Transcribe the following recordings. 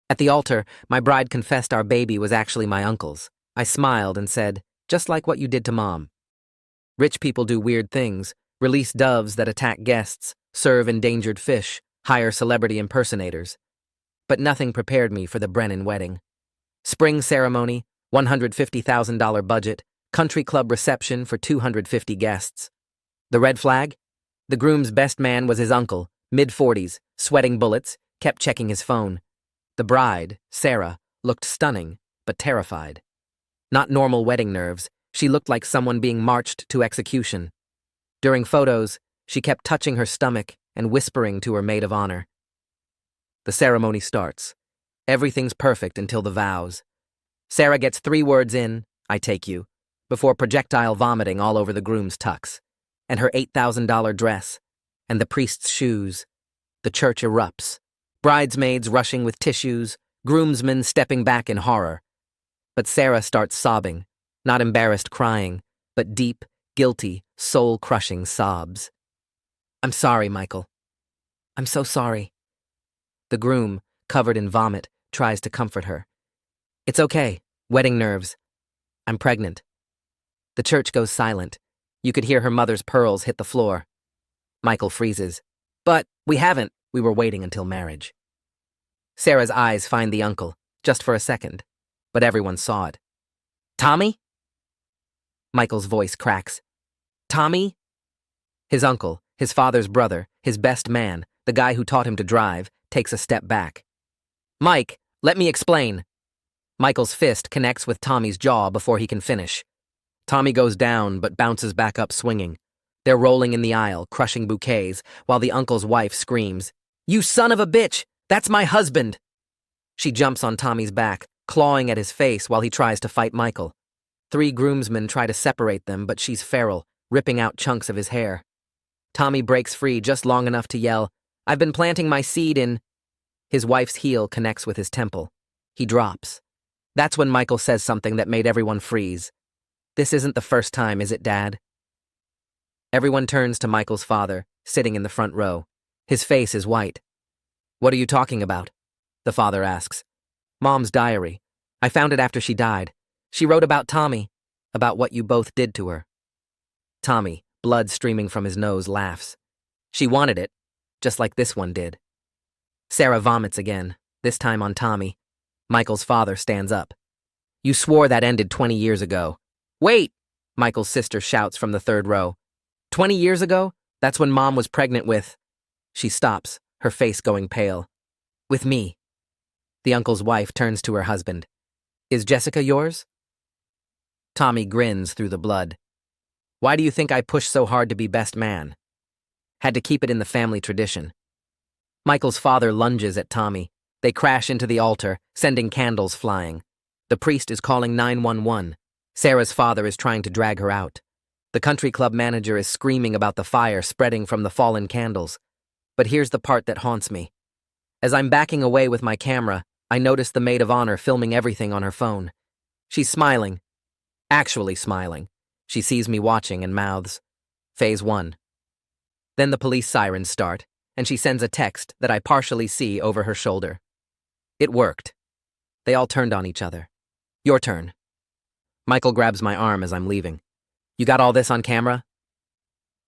At the altar, my bride confessed our baby was actually my uncle's. I smiled and said, just like what you did to Mom. Rich people do weird things, release doves that attack guests, serve endangered fish, hire celebrity impersonators. But nothing prepared me for the Brennan wedding. Spring ceremony, $150,000 budget, country club reception for 250 guests. The red flag? The groom's best man was his uncle, mid-40s, sweating bullets, kept checking his phone. The bride, Sarah, looked stunning, but terrified. Not normal wedding nerves, she looked like someone being marched to execution. During photos, she kept touching her stomach and whispering to her maid of honor. The ceremony starts. Everything's perfect until the vows. Sarah gets 3 words in, I take you, before projectile vomiting all over the groom's tux, and her $8,000 dress, and the priest's shoes. The church erupts. Bridesmaids rushing with tissues, groomsmen stepping back in horror. But Sarah starts sobbing, not embarrassed crying, but deep, guilty, soul-crushing sobs. I'm sorry, Michael. I'm so sorry. The groom, covered in vomit, tries to comfort her. It's okay, wedding nerves. I'm pregnant. The church goes silent. You could hear her mother's pearls hit the floor. Michael freezes. But we haven't. We were waiting until marriage. Sarah's eyes find the uncle, just for a second, but everyone saw it. Tommy? Michael's voice cracks. Tommy? His uncle, his father's brother, his best man, the guy who taught him to drive, takes a step back. Mike, let me explain. Michael's fist connects with Tommy's jaw before he can finish. Tommy goes down but bounces back up swinging. They're rolling in the aisle, crushing bouquets, while the uncle's wife screams, You son of a bitch! That's my husband! She jumps on Tommy's back, clawing at his face while he tries to fight Michael. 3 groomsmen try to separate them, but she's feral, ripping out chunks of his hair. Tommy breaks free just long enough to yell, I've been planting my seed in... His wife's heel connects with his temple. He drops. That's when Michael says something that made everyone freeze. This isn't the first time, is it, Dad? Everyone turns to Michael's father, sitting in the front row. His face is white. What are you talking about? The father asks. Mom's diary. I found it after she died. She wrote about Tommy, about what you both did to her. Tommy, blood streaming from his nose, laughs. She wanted it, just like this one did. Sarah vomits again, this time on Tommy. Michael's father stands up. You swore that ended 20 years ago. Wait! Michael's sister shouts from the 3rd row. 20 years ago? That's when Mom was pregnant with... She stops, her face going pale. With me. The uncle's wife turns to her husband. Is Jessica yours? Tommy grins through the blood. Why do you think I pushed so hard to be best man? Had to keep it in the family tradition. Michael's father lunges at Tommy. They crash into the altar, sending candles flying. The priest is calling 911. Sarah's father is trying to drag her out. The country club manager is screaming about the fire spreading from the fallen candles. But here's the part that haunts me. As I'm backing away with my camera, I notice the maid of honor filming everything on her phone. She's smiling. Actually smiling. She sees me watching and mouths, Phase 1. Then the police sirens start, and she sends a text that I partially see over her shoulder. It worked. They all turned on each other. Your turn. Michael grabs my arm as I'm leaving. You got all this on camera?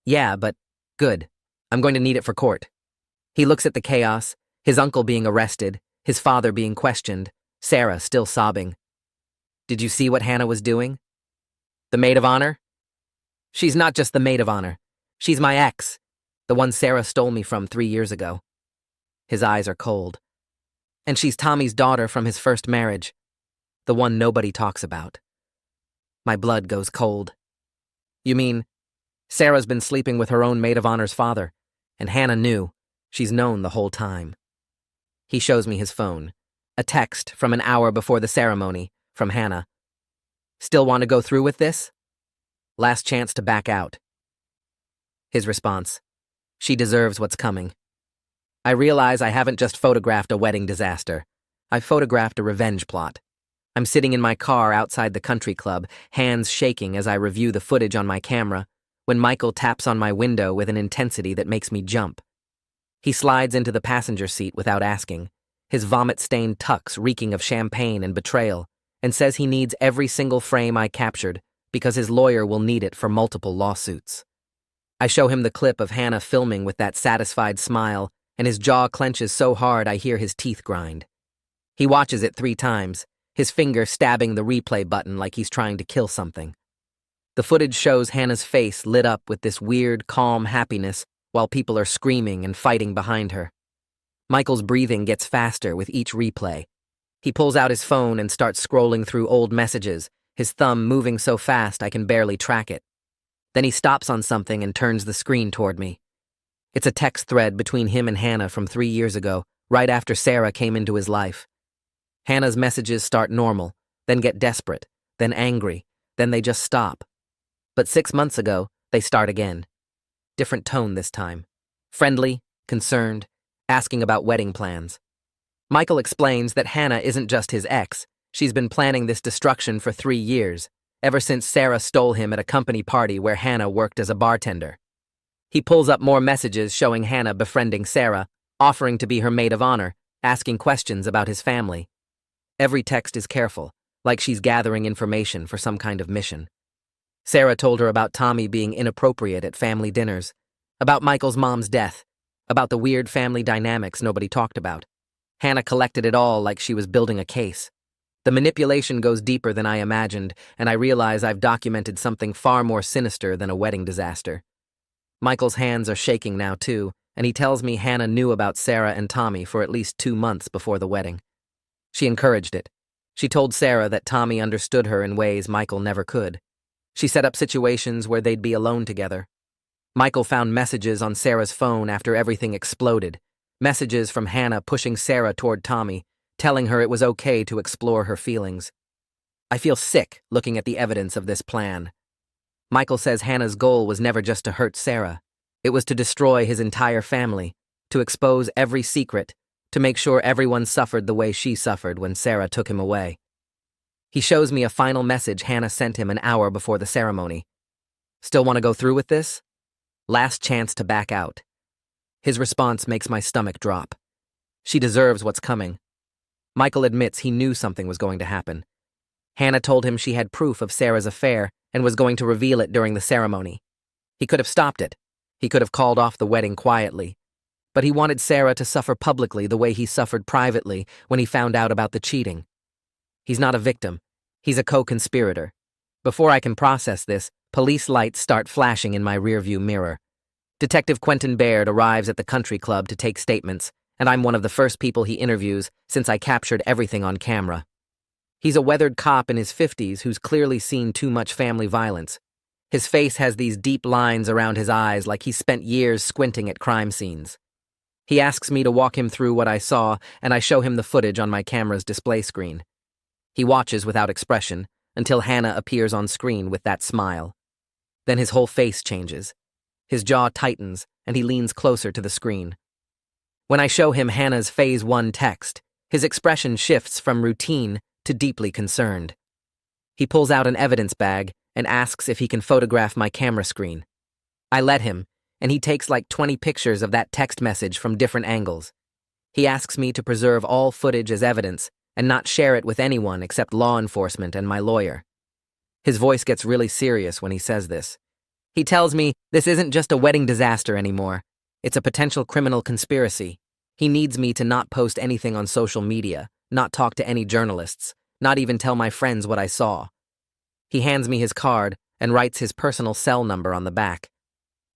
Yeah, but good. I'm going to need it for court. He looks at the chaos, his uncle being arrested, his father being questioned, Sarah still sobbing. Did you see what Hannah was doing? The maid of honor? She's not just the maid of honor. She's my ex, the one Sarah stole me from 3 years ago. His eyes are cold. And she's Tommy's daughter from his first marriage, the one nobody talks about. My blood goes cold. You mean, Sarah's been sleeping with her own maid of honor's father, and Hannah knew. She's known the whole time. He shows me his phone, a text from an hour before the ceremony, from Hannah. Still want to go through with this? Last chance to back out. His response, she deserves what's coming. I realize I haven't just photographed a wedding disaster. I've photographed a revenge plot. I'm sitting in my car outside the country club, hands shaking as I review the footage on my camera, when Michael taps on my window with an intensity that makes me jump. He slides into the passenger seat without asking, his vomit-stained tux reeking of champagne and betrayal, and says he needs every single frame I captured because his lawyer will need it for multiple lawsuits. I show him the clip of Hannah filming with that satisfied smile, and his jaw clenches so hard I hear his teeth grind. He watches it 3 times, his finger stabbing the replay button like he's trying to kill something. The footage shows Hannah's face lit up with this weird, calm happiness while people are screaming and fighting behind her. Michael's breathing gets faster with each replay. He pulls out his phone and starts scrolling through old messages, his thumb moving so fast I can barely track it. Then he stops on something and turns the screen toward me. It's a text thread between him and Hannah from 3 years ago, right after Sarah came into his life. Hannah's messages start normal, then get desperate, then angry, then they just stop. But 6 months ago, they start again. Different tone this time. Friendly, concerned, asking about wedding plans. Michael explains that Hannah isn't just his ex. She's been planning this destruction for 3 years, ever since Sarah stole him at a company party where Hannah worked as a bartender. He pulls up more messages showing Hannah befriending Sarah, offering to be her maid of honor, asking questions about his family. Every text is careful, like she's gathering information for some kind of mission. Sarah told her about Tommy being inappropriate at family dinners, about Michael's mom's death, about the weird family dynamics nobody talked about. Hannah collected it all like she was building a case. The manipulation goes deeper than I imagined, and I realize I've documented something far more sinister than a wedding disaster. Michael's hands are shaking now, too, and he tells me Hannah knew about Sarah and Tommy for at least 2 months before the wedding. She encouraged it. She told Sarah that Tommy understood her in ways Michael never could. She set up situations where they'd be alone together. Michael found messages on Sarah's phone after everything exploded, messages from Hannah pushing Sarah toward Tommy, telling her it was okay to explore her feelings. I feel sick looking at the evidence of this plan. Michael says Hannah's goal was never just to hurt Sarah. It was to destroy his entire family, to expose every secret, to make sure everyone suffered the way she suffered when Sarah took him away. He shows me a final message Hannah sent him an hour before the ceremony. Still want to go through with this? Last chance to back out. His response makes my stomach drop. She deserves what's coming. Michael admits he knew something was going to happen. Hannah told him she had proof of Sarah's affair and was going to reveal it during the ceremony. He could have stopped it. He could have called off the wedding quietly. But he wanted Sarah to suffer publicly the way he suffered privately when he found out about the cheating. He's not a victim. He's a co-conspirator. Before I can process this, police lights start flashing in my rearview mirror. Detective Quentin Baird arrives at the country club to take statements, and I'm one of the first people he interviews since I captured everything on camera. He's a weathered cop in his 50s who's clearly seen too much family violence. His face has these deep lines around his eyes like he's spent years squinting at crime scenes. He asks me to walk him through what I saw, and I show him the footage on my camera's display screen. He watches without expression until Hannah appears on screen with that smile. Then his whole face changes. His jaw tightens, and he leans closer to the screen. When I show him Hannah's Phase 1 text, his expression shifts from routine to deeply concerned. He pulls out an evidence bag and asks if he can photograph my camera screen. I let him, and he takes like 20 pictures of that text message from different angles. He asks me to preserve all footage as evidence and not share it with anyone except law enforcement and my lawyer. His voice gets really serious when he says this. He tells me this isn't just a wedding disaster anymore. It's a potential criminal conspiracy. He needs me to not post anything on social media, not talk to any journalists, not even tell my friends what I saw. He hands me his card and writes his personal cell number on the back.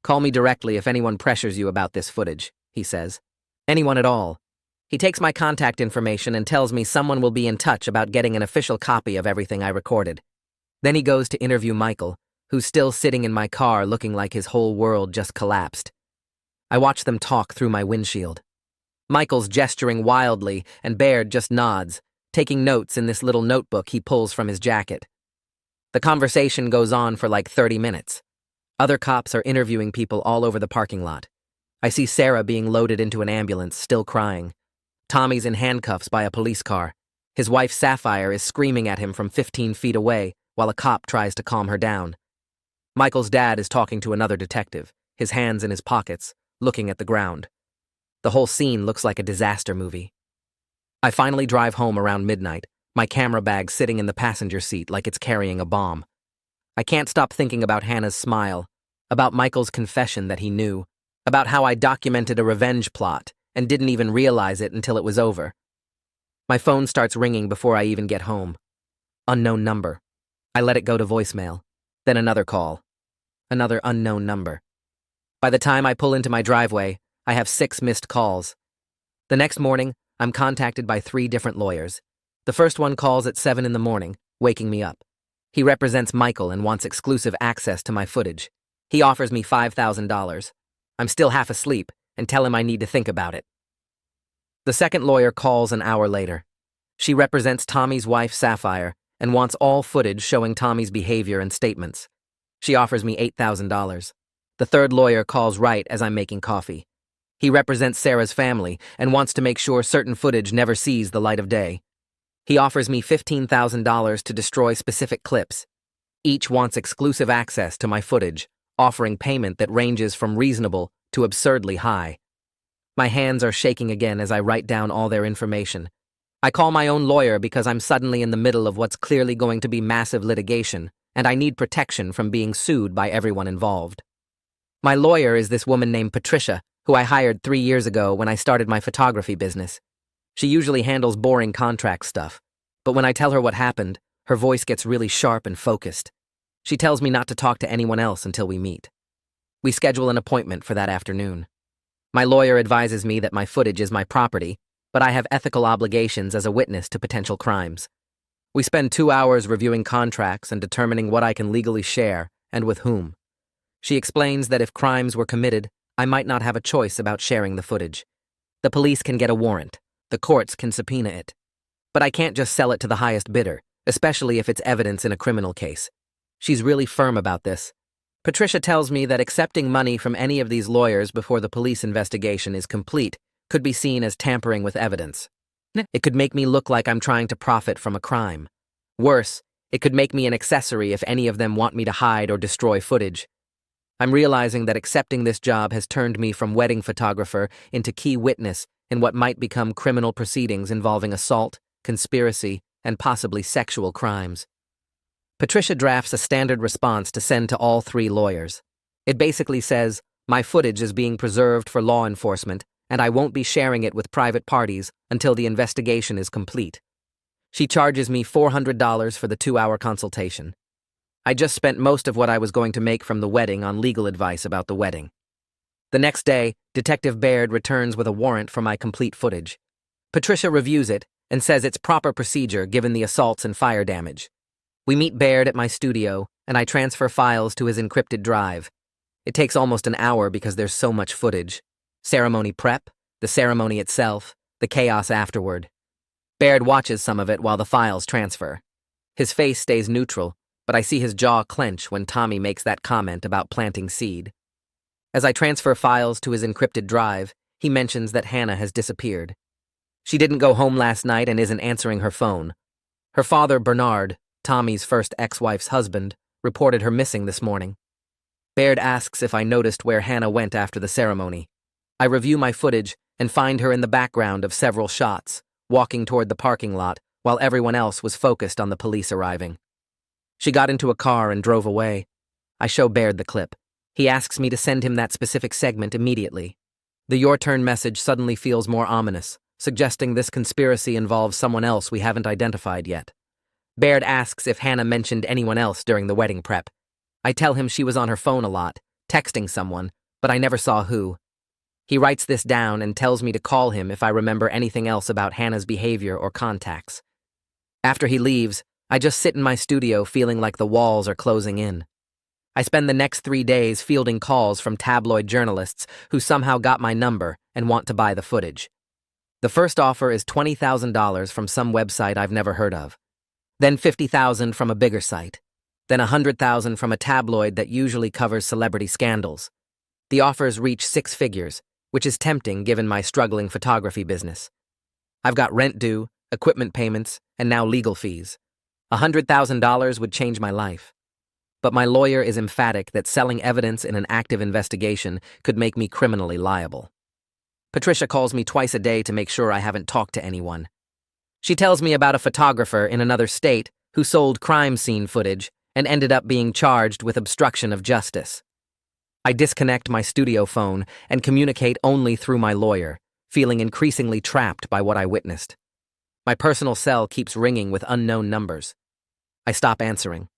Call me directly if anyone pressures you about this footage, he says. Anyone at all. He takes my contact information and tells me someone will be in touch about getting an official copy of everything I recorded. Then he goes to interview Michael, who's still sitting in my car looking like his whole world just collapsed. I watch them talk through my windshield. Michael's gesturing wildly, and Baird just nods, taking notes in this little notebook he pulls from his jacket. The conversation goes on for like 30 minutes. Other cops are interviewing people all over the parking lot. I see Sarah being loaded into an ambulance, still crying. Tommy's in handcuffs by a police car. His wife Sapphire is screaming at him from 15 feet away while a cop tries to calm her down. Michael's dad is talking to another detective, his hands in his pockets, looking at the ground. The whole scene looks like a disaster movie. I finally drive home around midnight, my camera bag sitting in the passenger seat like it's carrying a bomb. I can't stop thinking about Hannah's smile, about Michael's confession that he knew, about how I documented a revenge plot and didn't even realize it until it was over. My phone starts ringing before I even get home. Unknown number. I let it go to voicemail. Then another call. Another unknown number. By the time I pull into my driveway, I have 6 missed calls. The next morning, I'm contacted by 3 different lawyers. The first one calls at 7 in the morning, waking me up. He represents Michael and wants exclusive access to my footage. He offers me $5,000. I'm still half asleep and tell him I need to think about it. The second lawyer calls an hour later. She represents Tommy's wife, Sapphire, and wants all footage showing Tommy's behavior and statements. She offers me $8,000. The third lawyer calls right as I'm making coffee. He represents Sarah's family and wants to make sure certain footage never sees the light of day. He offers me $15,000 to destroy specific clips. Each wants exclusive access to my footage, offering payment that ranges from reasonable to absurdly high. My hands are shaking again as I write down all their information. I call my own lawyer because I'm suddenly in the middle of what's clearly going to be massive litigation, and I need protection from being sued by everyone involved. My lawyer is this woman named Patricia, who I hired 3 years ago when I started my photography business. She usually handles boring contract stuff, but when I tell her what happened, her voice gets really sharp and focused. She tells me not to talk to anyone else until we meet. We schedule an appointment for that afternoon. My lawyer advises me that my footage is my property, but I have ethical obligations as a witness to potential crimes. We spend 2 hours reviewing contracts and determining what I can legally share and with whom. She explains that if crimes were committed, I might not have a choice about sharing the footage. The police can get a warrant. The courts can subpoena it. But I can't just sell it to the highest bidder, especially if it's evidence in a criminal case. She's really firm about this. Patricia tells me that accepting money from any of these lawyers before the police investigation is complete could be seen as tampering with evidence. It could make me look like I'm trying to profit from a crime. Worse, it could make me an accessory if any of them want me to hide or destroy footage. I'm realizing that accepting this job has turned me from wedding photographer into key witness in what might become criminal proceedings involving assault, conspiracy, and possibly sexual crimes. Patricia drafts a standard response to send to all 3 lawyers. It basically says, my footage is being preserved for law enforcement, and I won't be sharing it with private parties until the investigation is complete. She charges me $400 for the 2-hour consultation. I just spent most of what I was going to make from the wedding on legal advice about the wedding. The next day, Detective Baird returns with a warrant for my complete footage. Patricia reviews it and says it's proper procedure given the assaults and fire damage. We meet Baird at my studio, and I transfer files to his encrypted drive. It takes almost an hour because there's so much footage. Ceremony prep, the ceremony itself, the chaos afterward. Baird watches some of it while the files transfer. His face stays neutral, but I see his jaw clench when Tommy makes that comment about planting seed. As I transfer files to his encrypted drive, he mentions that Hannah has disappeared. She didn't go home last night and isn't answering her phone. Her father, Bernard, Tommy's first ex-wife's husband, reported her missing this morning. Baird asks if I noticed where Hannah went after the ceremony. I review my footage and find her in the background of several shots, walking toward the parking lot while everyone else was focused on the police arriving. She got into a car and drove away. I show Baird the clip. He asks me to send him that specific segment immediately. The Your Turn message suddenly feels more ominous, suggesting this conspiracy involves someone else we haven't identified yet. Baird asks if Hannah mentioned anyone else during the wedding prep. I tell him she was on her phone a lot, texting someone, but I never saw who. He writes this down and tells me to call him if I remember anything else about Hannah's behavior or contacts. After he leaves, I just sit in my studio feeling like the walls are closing in. I spend the next 3 days fielding calls from tabloid journalists who somehow got my number and want to buy the footage. The first offer is $20,000 from some website I've never heard of. Then $50,000 from a bigger site. Then $100,000 from a tabloid that usually covers celebrity scandals. The offers reach 6 figures, which is tempting given my struggling photography business. I've got rent due, equipment payments, and now legal fees. $100,000 would change my life. But my lawyer is emphatic that selling evidence in an active investigation could make me criminally liable. Patricia calls me twice a day to make sure I haven't talked to anyone. She tells me about a photographer in another state who sold crime scene footage and ended up being charged with obstruction of justice. I disconnect my studio phone and communicate only through my lawyer, feeling increasingly trapped by what I witnessed. My personal cell keeps ringing with unknown numbers. I stop answering.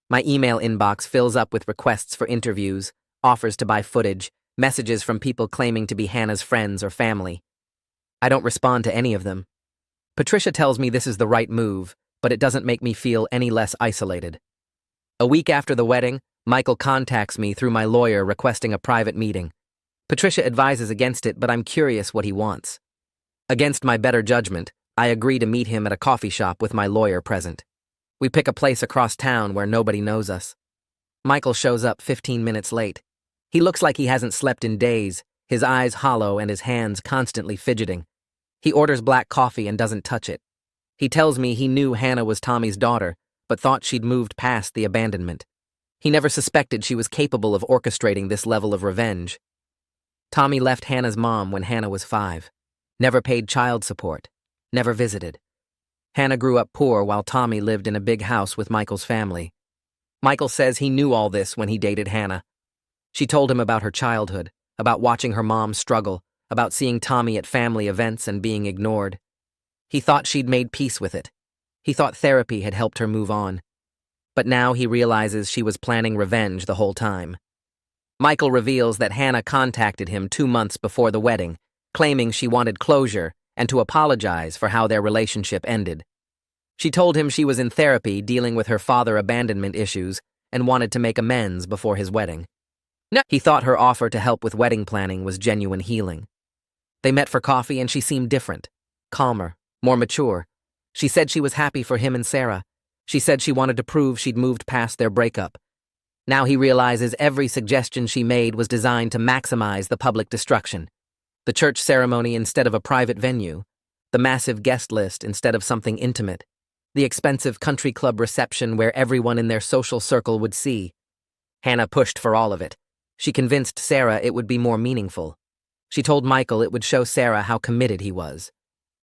My email inbox fills up with requests for interviews, offers to buy footage, messages from people claiming to be Hannah's friends or family. I don't respond to any of them. Patricia tells me this is the right move, but it doesn't make me feel any less isolated. A week after the wedding, Michael contacts me through my lawyer requesting a private meeting. Patricia advises against it, but I'm curious what he wants. Against my better judgment, I agree to meet him at a coffee shop with my lawyer present. We pick a place across town where nobody knows us. Michael shows up 15 minutes late. He looks like he hasn't slept in days, his eyes hollow and his hands constantly fidgeting. He orders black coffee and doesn't touch it. He tells me he knew Hannah was Tommy's daughter, but thought she'd moved past the abandonment. He never suspected she was capable of orchestrating this level of revenge. Tommy left Hannah's mom when Hannah was 5. Never paid child support. Never visited. Hannah grew up poor while Tommy lived in a big house with Michael's family. Michael says he knew all this when he dated Hannah. She told him about her childhood, about watching her mom struggle, about seeing Tommy at family events and being ignored. He thought she'd made peace with it. He thought therapy had helped her move on. But now he realizes she was planning revenge the whole time. Michael reveals that Hannah contacted him 2 months before the wedding, claiming she wanted closure and to apologize for how their relationship ended. She told him she was in therapy dealing with her father abandonment issues and wanted to make amends before his wedding. He thought her offer to help with wedding planning was genuine healing. They met for coffee and she seemed different, calmer, more mature. She said she was happy for him and Sarah. She said she wanted to prove she'd moved past their breakup. Now he realizes every suggestion she made was designed to maximize the public destruction. The church ceremony instead of a private venue, the massive guest list instead of something intimate, the expensive country club reception where everyone in their social circle would see. Hannah pushed for all of it. She convinced Sarah it would be more meaningful. She told Michael it would show Sarah how committed he was.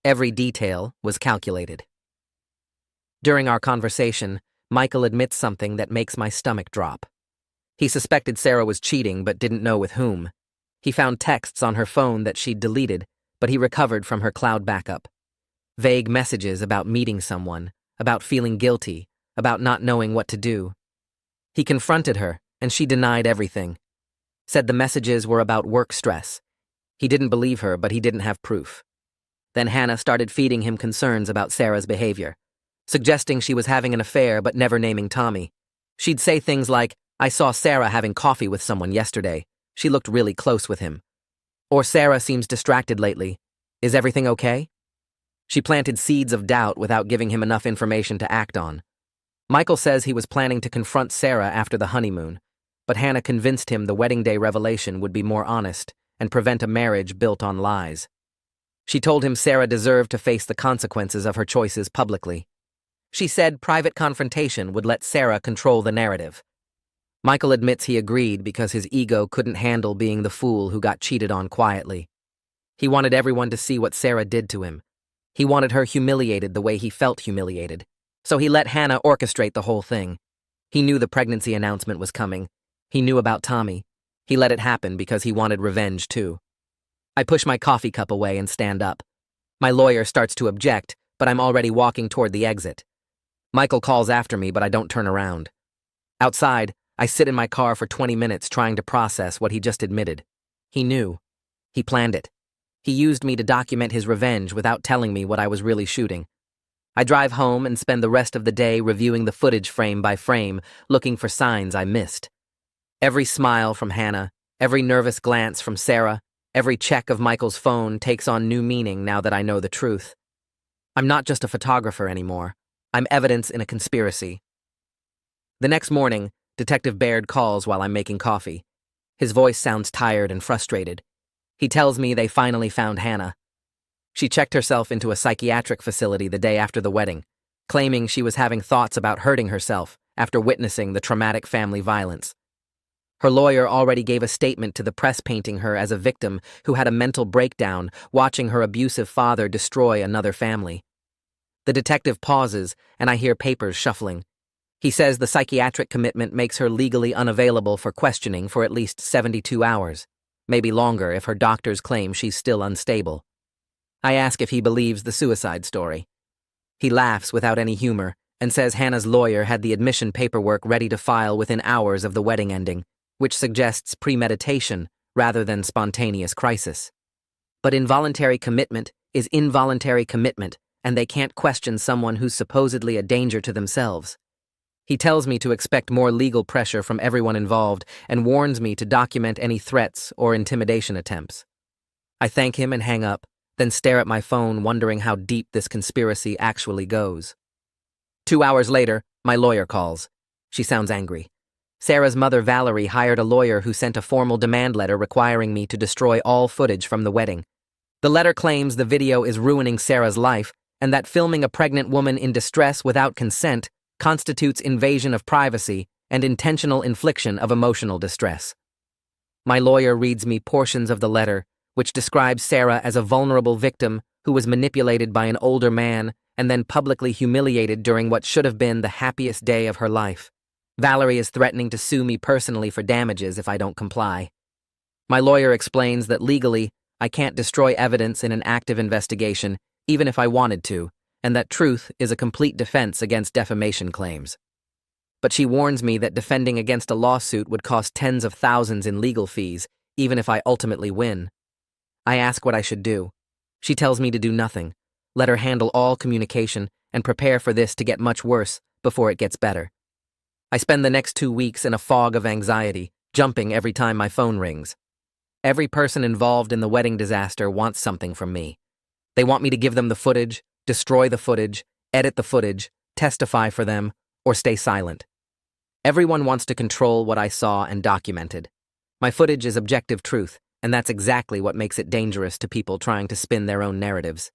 Every detail was calculated. During our conversation, Michael admits something that makes my stomach drop. He suspected Sarah was cheating but didn't know with whom. He found texts on her phone that she'd deleted, but he recovered from her cloud backup. Vague messages about meeting someone, about feeling guilty, about not knowing what to do. He confronted her, and she denied everything. Said the messages were about work stress. He didn't believe her, but he didn't have proof. Then Hannah started feeding him concerns about Sarah's behavior, suggesting she was having an affair but never naming Tommy. She'd say things like, "I saw Sarah having coffee with someone yesterday. She looked really close with him." Or, "Sarah seems distracted lately. Is everything okay?" She planted seeds of doubt without giving him enough information to act on. Michael says he was planning to confront Sarah after the honeymoon, but Hannah convinced him the wedding day revelation would be more honest and prevent a marriage built on lies. She told him Sarah deserved to face the consequences of her choices publicly. She said private confrontation would let Sarah control the narrative. Michael admits he agreed because his ego couldn't handle being the fool who got cheated on quietly. He wanted everyone to see what Sarah did to him. He wanted her humiliated the way he felt humiliated. So he let Hannah orchestrate the whole thing. He knew the pregnancy announcement was coming. He knew about Tommy. He let it happen because he wanted revenge too. I push my coffee cup away and stand up. My lawyer starts to object, but I'm already walking toward the exit. Michael calls after me, but I don't turn around. Outside, I sit in my car for 20 minutes trying to process what he just admitted. He knew. He planned it. He used me to document his revenge without telling me what I was really shooting. I drive home and spend the rest of the day reviewing the footage frame by frame, looking for signs I missed. Every smile from Hannah, every nervous glance from Sarah, every check of Michael's phone takes on new meaning now that I know the truth. I'm not just a photographer anymore. I'm evidence in a conspiracy. The next morning, Detective Baird calls while I'm making coffee. His voice sounds tired and frustrated. He tells me they finally found Hannah. She checked herself into a psychiatric facility the day after the wedding, claiming she was having thoughts about hurting herself after witnessing the traumatic family violence. Her lawyer already gave a statement to the press painting her as a victim who had a mental breakdown watching her abusive father destroy another family. The detective pauses, and I hear papers shuffling. He says the psychiatric commitment makes her legally unavailable for questioning for at least 72 hours, maybe longer if her doctors claim she's still unstable. I ask if he believes the suicide story. He laughs without any humor and says Hannah's lawyer had the admission paperwork ready to file within hours of the wedding ending, which suggests premeditation rather than spontaneous crisis. But involuntary commitment is involuntary commitment, and they can't question someone who's supposedly a danger to themselves. He tells me to expect more legal pressure from everyone involved and warns me to document any threats or intimidation attempts. I thank him and hang up, then stare at my phone wondering how deep this conspiracy actually goes. 2 hours later, my lawyer calls. She sounds angry. Sarah's mother, Valerie, hired a lawyer who sent a formal demand letter requiring me to destroy all footage from the wedding. The letter claims the video is ruining Sarah's life and that filming a pregnant woman in distress without consent constitutes invasion of privacy and intentional infliction of emotional distress. My lawyer reads me portions of the letter, which describes Sarah as a vulnerable victim who was manipulated by an older man and then publicly humiliated during what should have been the happiest day of her life. Valerie is threatening to sue me personally for damages if I don't comply. My lawyer explains that legally, I can't destroy evidence in an active investigation, even if I wanted to, and that truth is a complete defense against defamation claims. But she warns me that defending against a lawsuit would cost tens of thousands in legal fees, even if I ultimately win. I ask what I should do. She tells me to do nothing, let her handle all communication, and prepare for this to get much worse before it gets better. I spend the next 2 weeks in a fog of anxiety, jumping every time my phone rings. Every person involved in the wedding disaster wants something from me. They want me to give them the footage, destroy the footage, edit the footage, testify for them, or stay silent. Everyone wants to control what I saw and documented. My footage is objective truth, and that's exactly what makes it dangerous to people trying to spin their own narratives.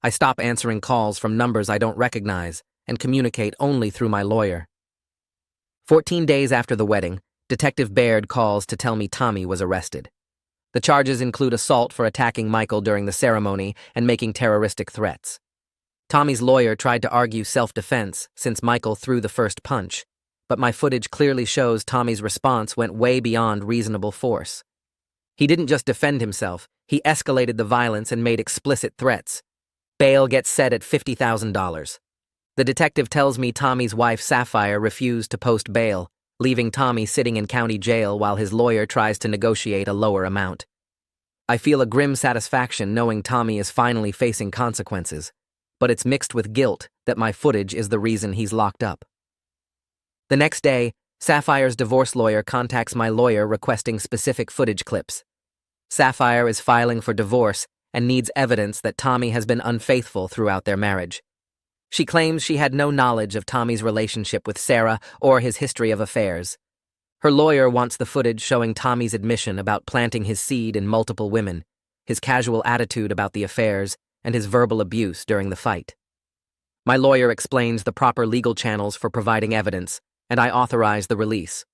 I stop answering calls from numbers I don't recognize and communicate only through my lawyer. 14 days after the wedding, Detective Baird calls to tell me Tommy was arrested. The charges include assault for attacking Michael during the ceremony and making terroristic threats. Tommy's lawyer tried to argue self-defense since Michael threw the first punch, but my footage clearly shows Tommy's response went way beyond reasonable force. He didn't just defend himself, he escalated the violence and made explicit threats. Bail gets set at $50,000. The detective tells me Tommy's wife, Sapphire, refused to post bail, leaving Tommy sitting in county jail while his lawyer tries to negotiate a lower amount. I feel a grim satisfaction knowing Tommy is finally facing consequences, but it's mixed with guilt that my footage is the reason he's locked up. The next day, Sapphire's divorce lawyer contacts my lawyer requesting specific footage clips. Sapphire is filing for divorce and needs evidence that Tommy has been unfaithful throughout their marriage. She claims she had no knowledge of Tommy's relationship with Sarah or his history of affairs. Her lawyer wants the footage showing Tommy's admission about planting his seed in multiple women, his casual attitude about the affairs, and his verbal abuse during the fight. My lawyer explains the proper legal channels for providing evidence, and I authorize the release.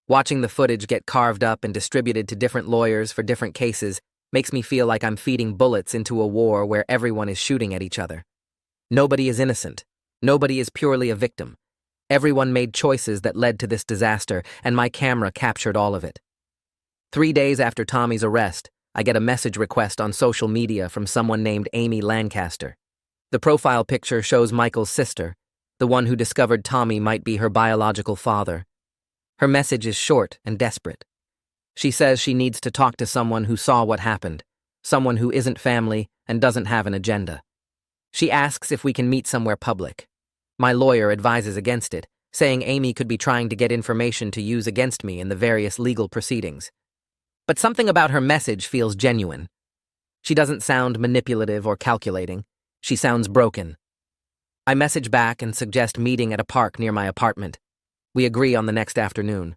Watching the footage get carved up and distributed to different lawyers for different cases makes me feel like I'm feeding bullets into a war where everyone is shooting at each other. Nobody is innocent. Nobody is purely a victim. Everyone made choices that led to this disaster, and my camera captured all of it. 3 days after Tommy's arrest, I get a message request on social media from someone named Amy Lancaster. The profile picture shows Michael's sister, the one who discovered Tommy might be her biological father. Her message is short and desperate. She says she needs to talk to someone who saw what happened, someone who isn't family and doesn't have an agenda. She asks if we can meet somewhere public. My lawyer advises against it, saying Amy could be trying to get information to use against me in the various legal proceedings. But something about her message feels genuine. She doesn't sound manipulative or calculating. She sounds broken. I message back and suggest meeting at a park near my apartment. We agree on the next afternoon.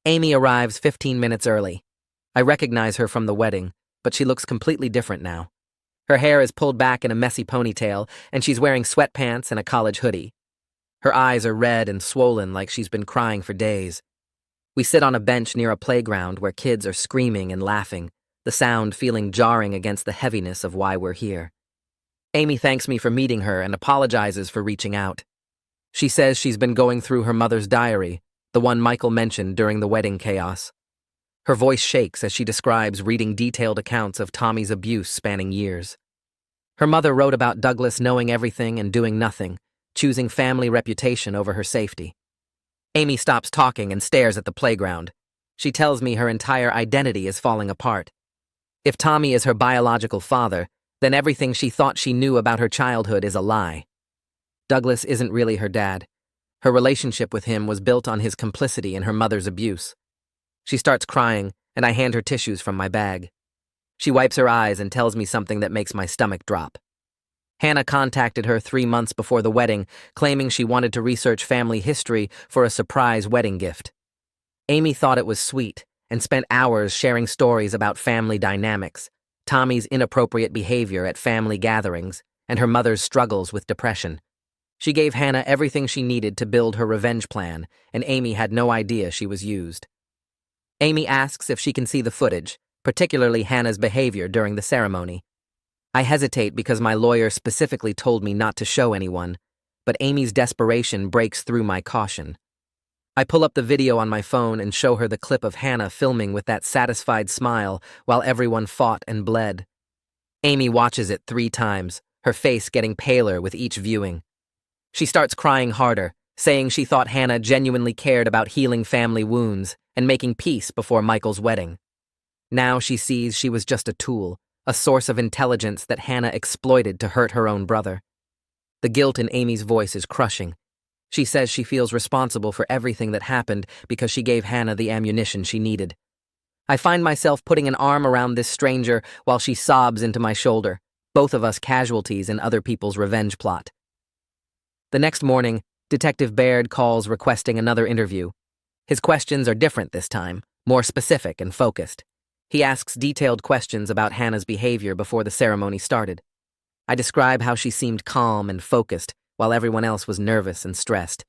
Amy arrives 15 minutes early. I recognize her from the wedding, but she looks completely different now. Her hair is pulled back in a messy ponytail, and she's wearing sweatpants and a college hoodie. Her eyes are red and swollen like she's been crying for days. We sit on a bench near a playground where kids are screaming and laughing, the sound feeling jarring against the heaviness of why we're here. Amy thanks me for meeting her and apologizes for reaching out. She says she's been going through her mother's diary, the one Michael mentioned during the wedding chaos. Her voice shakes as she describes reading detailed accounts of Tommy's abuse spanning years. Her mother wrote about Douglas knowing everything and doing nothing, choosing family reputation over her safety. Amy stops talking and stares at the playground. She tells me her entire identity is falling apart. If Tommy is her biological father, then everything she thought she knew about her childhood is a lie. Douglas isn't really her dad. Her relationship with him was built on his complicity in her mother's abuse. She starts crying, and I hand her tissues from my bag. She wipes her eyes and tells me something that makes my stomach drop. Hannah contacted her 3 months before the wedding, claiming she wanted to research family history for a surprise wedding gift. Amy thought it was sweet and spent hours sharing stories about family dynamics, Tommy's inappropriate behavior at family gatherings, and her mother's struggles with depression. She gave Hannah everything she needed to build her revenge plan, and Amy had no idea she was used. Amy asks if she can see the footage, particularly Hannah's behavior during the ceremony. I hesitate because my lawyer specifically told me not to show anyone, but Amy's desperation breaks through my caution. I pull up the video on my phone and show her the clip of Hannah filming with that satisfied smile while everyone fought and bled. Amy watches it 3 times, her face getting paler with each viewing. She starts crying harder, saying she thought Hannah genuinely cared about healing family wounds and making peace before Michael's wedding. Now she sees she was just a tool, a source of intelligence that Hannah exploited to hurt her own brother. The guilt in Amy's voice is crushing. She says she feels responsible for everything that happened because she gave Hannah the ammunition she needed. I find myself putting an arm around this stranger while she sobs into my shoulder, both of us casualties in other people's revenge plot. The next morning, Detective Baird calls requesting another interview. His questions are different this time, more specific and focused. He asks detailed questions about Hannah's behavior before the ceremony started. I describe how she seemed calm and focused, while everyone else was nervous and stressed.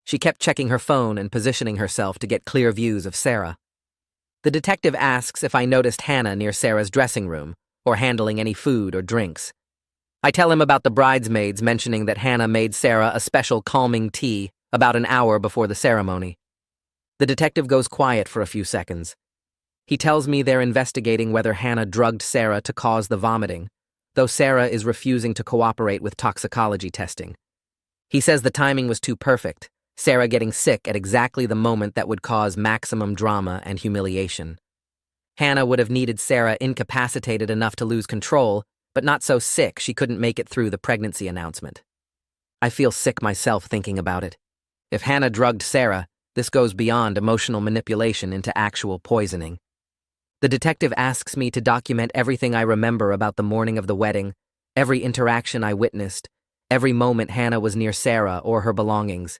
She kept checking her phone and positioning herself to get clear views of Sarah. The detective asks if I noticed Hannah near Sarah's dressing room, or handling any food or drinks. I tell him about the bridesmaids mentioning that Hannah made Sarah a special calming tea about an hour before the ceremony. The detective goes quiet for a few seconds. He tells me they're investigating whether Hannah drugged Sarah to cause the vomiting, though Sarah is refusing to cooperate with toxicology testing. He says the timing was too perfect, Sarah getting sick at exactly the moment that would cause maximum drama and humiliation. Hannah would have needed Sarah incapacitated enough to lose control, but not so sick she couldn't make it through the pregnancy announcement. I feel sick myself thinking about it. If Hannah drugged Sarah, this goes beyond emotional manipulation into actual poisoning. The detective asks me to document everything I remember about the morning of the wedding, every interaction I witnessed, every moment Hannah was near Sarah or her belongings.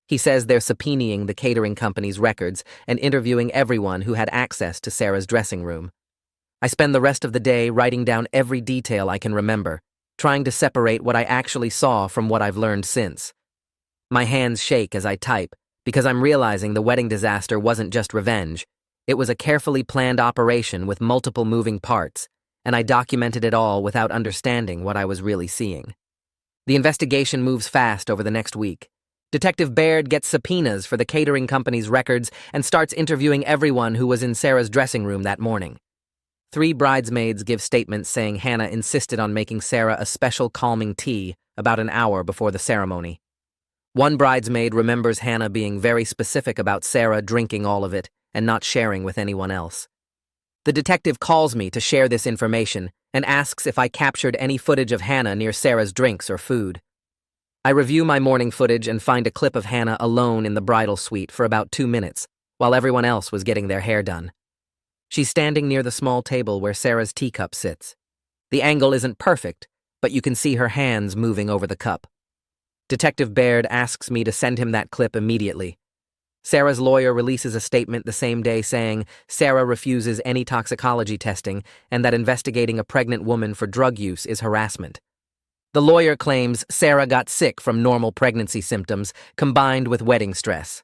He says they're subpoenaing the catering company's records and interviewing everyone who had access to Sarah's dressing room. I spend the rest of the day writing down every detail I can remember, trying to separate what I actually saw from what I've learned since. My hands shake as I type, because I'm realizing the wedding disaster wasn't just revenge. It was a carefully planned operation with multiple moving parts, and I documented it all without understanding what I was really seeing. The investigation moves fast over the next week. Detective Baird gets subpoenas for the catering company's records and starts interviewing everyone who was in Sarah's dressing room that morning. 3 bridesmaids give statements saying Hannah insisted on making Sarah a special calming tea about an hour before the ceremony. One bridesmaid remembers Hannah being very specific about Sarah drinking all of it and not sharing with anyone else. The detective calls me to share this information and asks if I captured any footage of Hannah near Sarah's drinks or food. I review my morning footage and find a clip of Hannah alone in the bridal suite for about 2 minutes, while everyone else was getting their hair done. She's standing near the small table where Sarah's teacup sits. The angle isn't perfect, but you can see her hands moving over the cup. Detective Baird asks me to send him that clip immediately. Sarah's lawyer releases a statement the same day saying Sarah refuses any toxicology testing and that investigating a pregnant woman for drug use is harassment. The lawyer claims Sarah got sick from normal pregnancy symptoms combined with wedding stress.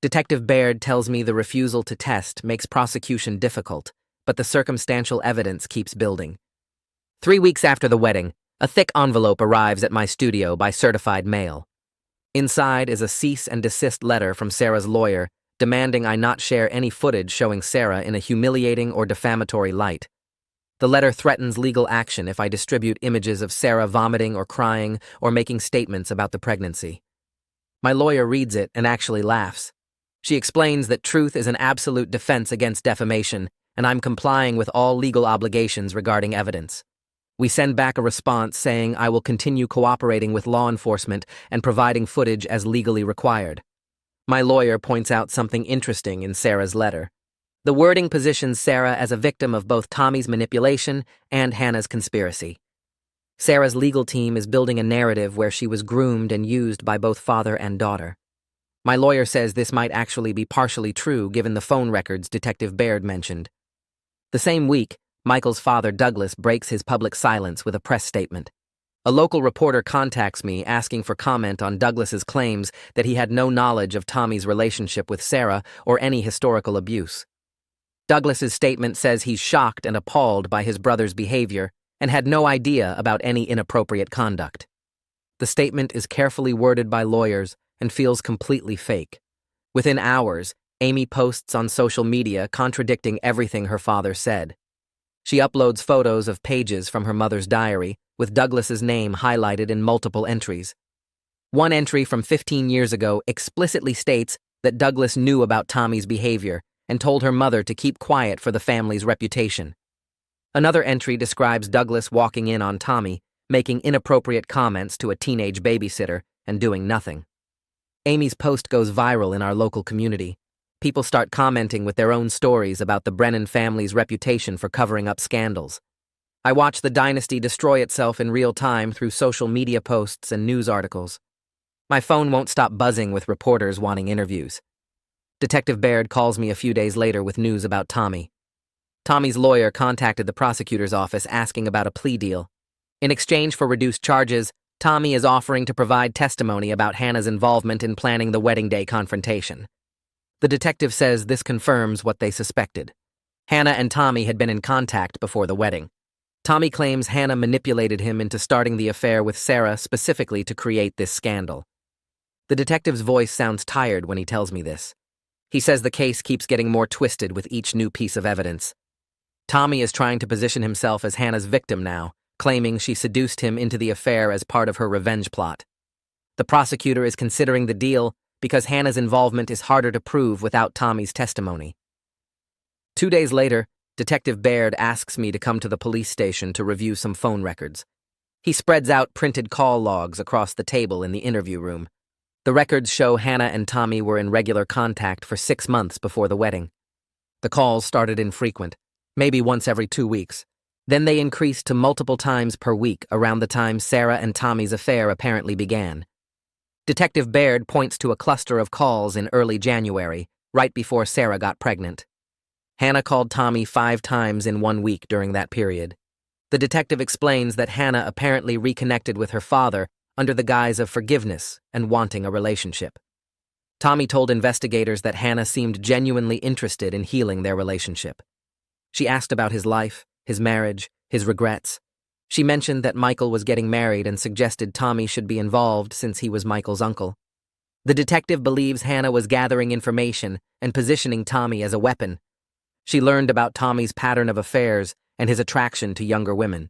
Detective Baird tells me the refusal to test makes prosecution difficult, but the circumstantial evidence keeps building. 3 weeks after the wedding, A thick envelope arrives at my studio by certified mail. Inside is a cease and desist letter from Sarah's lawyer demanding I not share any footage showing Sarah in a humiliating or defamatory light. The letter threatens legal action if I distribute images of Sarah vomiting or crying or making statements about the pregnancy. My lawyer reads it and actually laughs. She explains that truth is an absolute defense against defamation, and I'm complying with all legal obligations regarding evidence. We send back a response saying I will continue cooperating with law enforcement and providing footage as legally required. My lawyer points out something interesting in Sarah's letter. The wording positions Sarah as a victim of both Tommy's manipulation and Hannah's conspiracy. Sarah's legal team is building a narrative where she was groomed and used by both father and daughter. My lawyer says this might actually be partially true given the phone records Detective Baird mentioned. The same week, Michael's father, Douglas, breaks his public silence with a press statement. A local reporter contacts me asking for comment on Douglas's claims that he had no knowledge of Tommy's relationship with Sarah or any historical abuse. Douglas's statement says he's shocked and appalled by his brother's behavior and had no idea about any inappropriate conduct. The statement is carefully worded by lawyers and feels completely fake. Within hours, Amy posts on social media contradicting everything her father said. She uploads photos of pages from her mother's diary, with Douglas's name highlighted in multiple entries. One entry from 15 years ago explicitly states that Douglas knew about Tommy's behavior and told her mother to keep quiet for the family's reputation. Another entry describes Douglas walking in on Tommy, making inappropriate comments to a teenage babysitter, and doing nothing. Amy's post goes viral in our local community. People start commenting with their own stories about the Brennan family's reputation for covering up scandals. I watch the dynasty destroy itself in real time through social media posts and news articles. My phone won't stop buzzing with reporters wanting interviews. Detective Baird calls me a few days later with news about Tommy. Tommy's lawyer contacted the prosecutor's office asking about a plea deal. In exchange for reduced charges, Tommy is offering to provide testimony about Hannah's involvement in planning the wedding day confrontation. The detective says this confirms what they suspected. Hannah and Tommy had been in contact before the wedding. Tommy claims Hannah manipulated him into starting the affair with Sarah specifically to create this scandal. The detective's voice sounds tired when he tells me this. He says the case keeps getting more twisted with each new piece of evidence. Tommy is trying to position himself as Hannah's victim now, claiming she seduced him into the affair as part of her revenge plot. The prosecutor is considering the deal because Hannah's involvement is harder to prove without Tommy's testimony. 2 days later, Detective Baird asks me to come to the police station to review some phone records. He spreads out printed call logs across the table in the interview room. The records show Hannah and Tommy were in regular contact for 6 months before the wedding. The calls started infrequent, maybe once every 2 weeks. Then they increased to multiple times per week around the time Sarah and Tommy's affair apparently began. Detective Baird points to a cluster of calls in early January, right before Sarah got pregnant. Hannah called Tommy 5 times in 1 week during that period. The detective explains that Hannah apparently reconnected with her father under the guise of forgiveness and wanting a relationship. Tommy told investigators that Hannah seemed genuinely interested in healing their relationship. She asked about his life, his marriage, his regrets. She mentioned that Michael was getting married and suggested Tommy should be involved since he was Michael's uncle. The detective believes Hannah was gathering information and positioning Tommy as a weapon. She learned about Tommy's pattern of affairs and his attraction to younger women.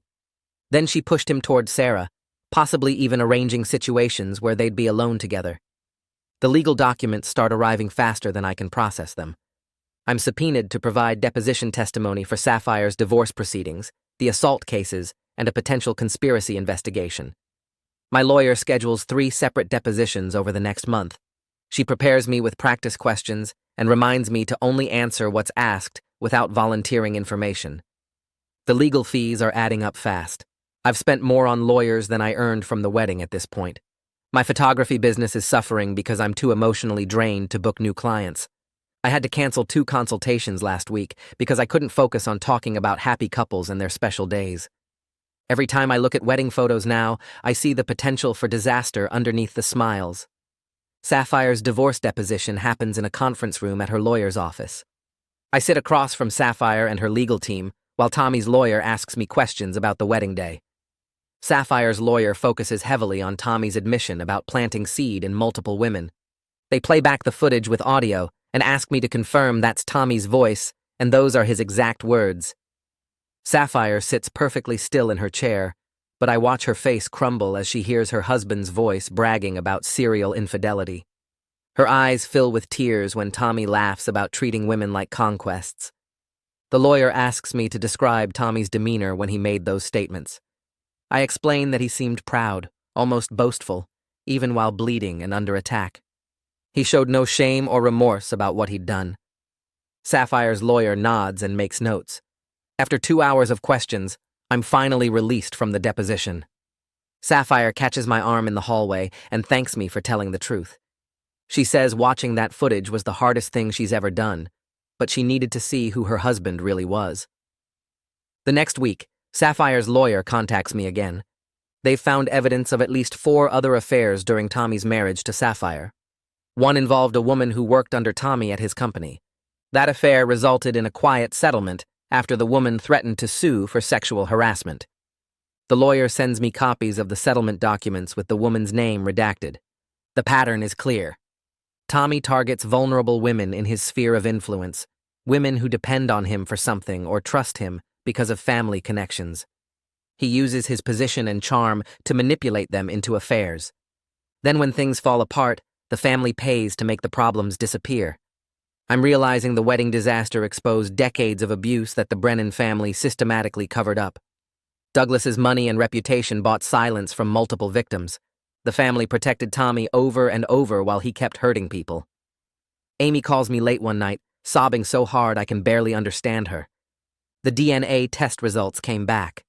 Then she pushed him toward Sarah, possibly even arranging situations where they'd be alone together. The legal documents start arriving faster than I can process them. I'm subpoenaed to provide deposition testimony for Sapphire's divorce proceedings, the assault cases, and a potential conspiracy investigation. My lawyer schedules 3 separate depositions over the next month. She prepares me with practice questions and reminds me to only answer what's asked without volunteering information. The legal fees are adding up fast. I've spent more on lawyers than I earned from the wedding at this point. My photography business is suffering because I'm too emotionally drained to book new clients. I had to cancel 2 consultations last week because I couldn't focus on talking about happy couples and their special days. Every time I look at wedding photos now, I see the potential for disaster underneath the smiles. Sapphire's divorce deposition happens in a conference room at her lawyer's office. I sit across from Sapphire and her legal team while Tommy's lawyer asks me questions about the wedding day. Sapphire's lawyer focuses heavily on Tommy's admission about planting seed in multiple women. They play back the footage with audio and ask me to confirm that's Tommy's voice and those are his exact words. Sapphire sits perfectly still in her chair, but I watch her face crumble as she hears her husband's voice bragging about serial infidelity. Her eyes fill with tears when Tommy laughs about treating women like conquests. The lawyer asks me to describe Tommy's demeanor when he made those statements. I explain that he seemed proud, almost boastful, even while bleeding and under attack. He showed no shame or remorse about what he'd done. Sapphire's lawyer nods and makes notes. After 2 hours of questions, I'm finally released from the deposition. Sapphire catches my arm in the hallway and thanks me for telling the truth. She says watching that footage was the hardest thing she's ever done, but she needed to see who her husband really was. The next week, Sapphire's lawyer contacts me again. They've found evidence of at least 4 other affairs during Tommy's marriage to Sapphire. One involved a woman who worked under Tommy at his company. That affair resulted in a quiet settlement after the woman threatened to sue for sexual harassment. The lawyer sends me copies of the settlement documents with the woman's name redacted. The pattern is clear. Tommy targets vulnerable women in his sphere of influence, women who depend on him for something or trust him because of family connections. He uses his position and charm to manipulate them into affairs. Then when things fall apart, the family pays to make the problems disappear. I'm realizing the wedding disaster exposed decades of abuse that the Brennan family systematically covered up. Douglas's money and reputation bought silence from multiple victims. The family protected Tommy over and over while he kept hurting people. Amy calls me late one night, sobbing so hard I can barely understand her. The DNA test results came back.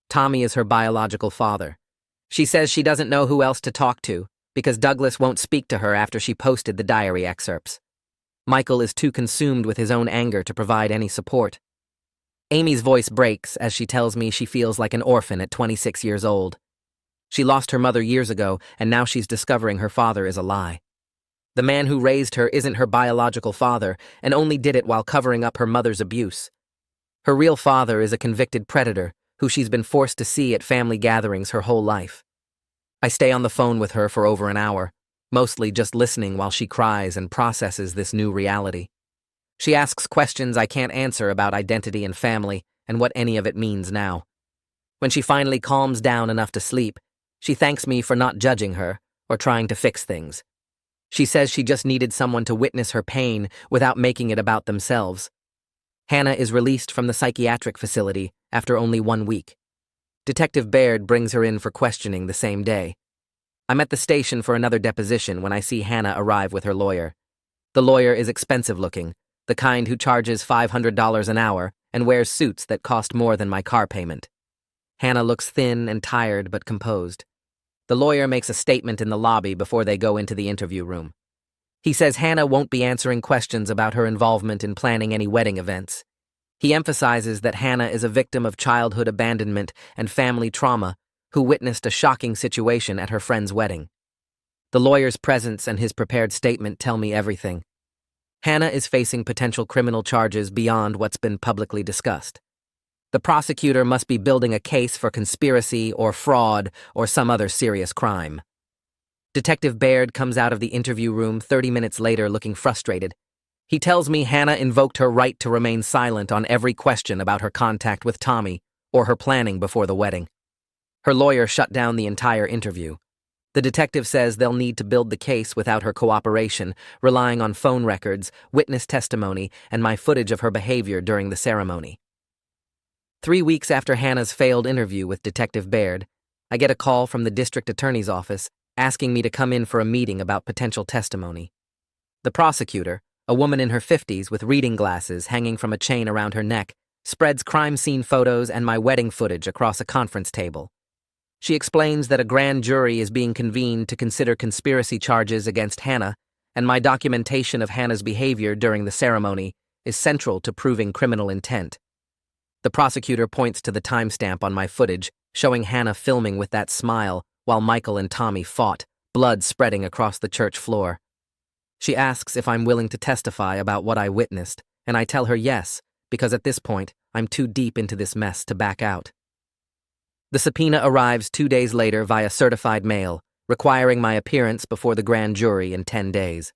Tommy is her biological father. She says she doesn't know who else to talk to because Douglas won't speak to her after she posted the diary excerpts. Michael is too consumed with his own anger to provide any support. Amy's voice breaks as she tells me she feels like an orphan at 26 years old. She lost her mother years ago, and now she's discovering her father is a lie. The man who raised her isn't her biological father and only did it while covering up her mother's abuse. Her real father is a convicted predator who she's been forced to see at family gatherings her whole life. I stay on the phone with her for over an hour, mostly just listening while she cries and processes this new reality. She asks questions I can't answer about identity and family and what any of it means now. When she finally calms down enough to sleep, she thanks me for not judging her or trying to fix things. She says she just needed someone to witness her pain without making it about themselves. Hannah is released from the psychiatric facility after only 1 week. Detective Baird brings her in for questioning the same day. I'm at the station for another deposition when I see Hannah arrive with her lawyer. The lawyer is expensive-looking, the kind who charges $500 an hour and wears suits that cost more than my car payment. Hannah looks thin and tired but composed. The lawyer makes a statement in the lobby before they go into the interview room. He says Hannah won't be answering questions about her involvement in planning any wedding events. He emphasizes that Hannah is a victim of childhood abandonment and family trauma who witnessed a shocking situation at her friend's wedding. The lawyer's presence and his prepared statement tell me everything. Hannah is facing potential criminal charges beyond what's been publicly discussed. The prosecutor must be building a case for conspiracy or fraud or some other serious crime. Detective Baird comes out of the interview room 30 minutes later looking frustrated. He tells me Hannah invoked her right to remain silent on every question about her contact with Tommy or her planning before the wedding. Her lawyer shut down the entire interview. The detective says they'll need to build the case without her cooperation, relying on phone records, witness testimony, and my footage of her behavior during the ceremony. 3 weeks after Hannah's failed interview with Detective Baird, I get a call from the district attorney's office asking me to come in for a meeting about potential testimony. The prosecutor, a woman in her 50s with reading glasses hanging from a chain around her neck, spreads crime scene photos and my wedding footage across a conference table. She explains that a grand jury is being convened to consider conspiracy charges against Hannah, and my documentation of Hannah's behavior during the ceremony is central to proving criminal intent. The prosecutor points to the timestamp on my footage, showing Hannah filming with that smile while Michael and Tommy fought, blood spreading across the church floor. She asks if I'm willing to testify about what I witnessed, and I tell her yes, because at this point, I'm too deep into this mess to back out. The subpoena arrives 2 days later via certified mail, requiring my appearance before the grand jury in 10 days.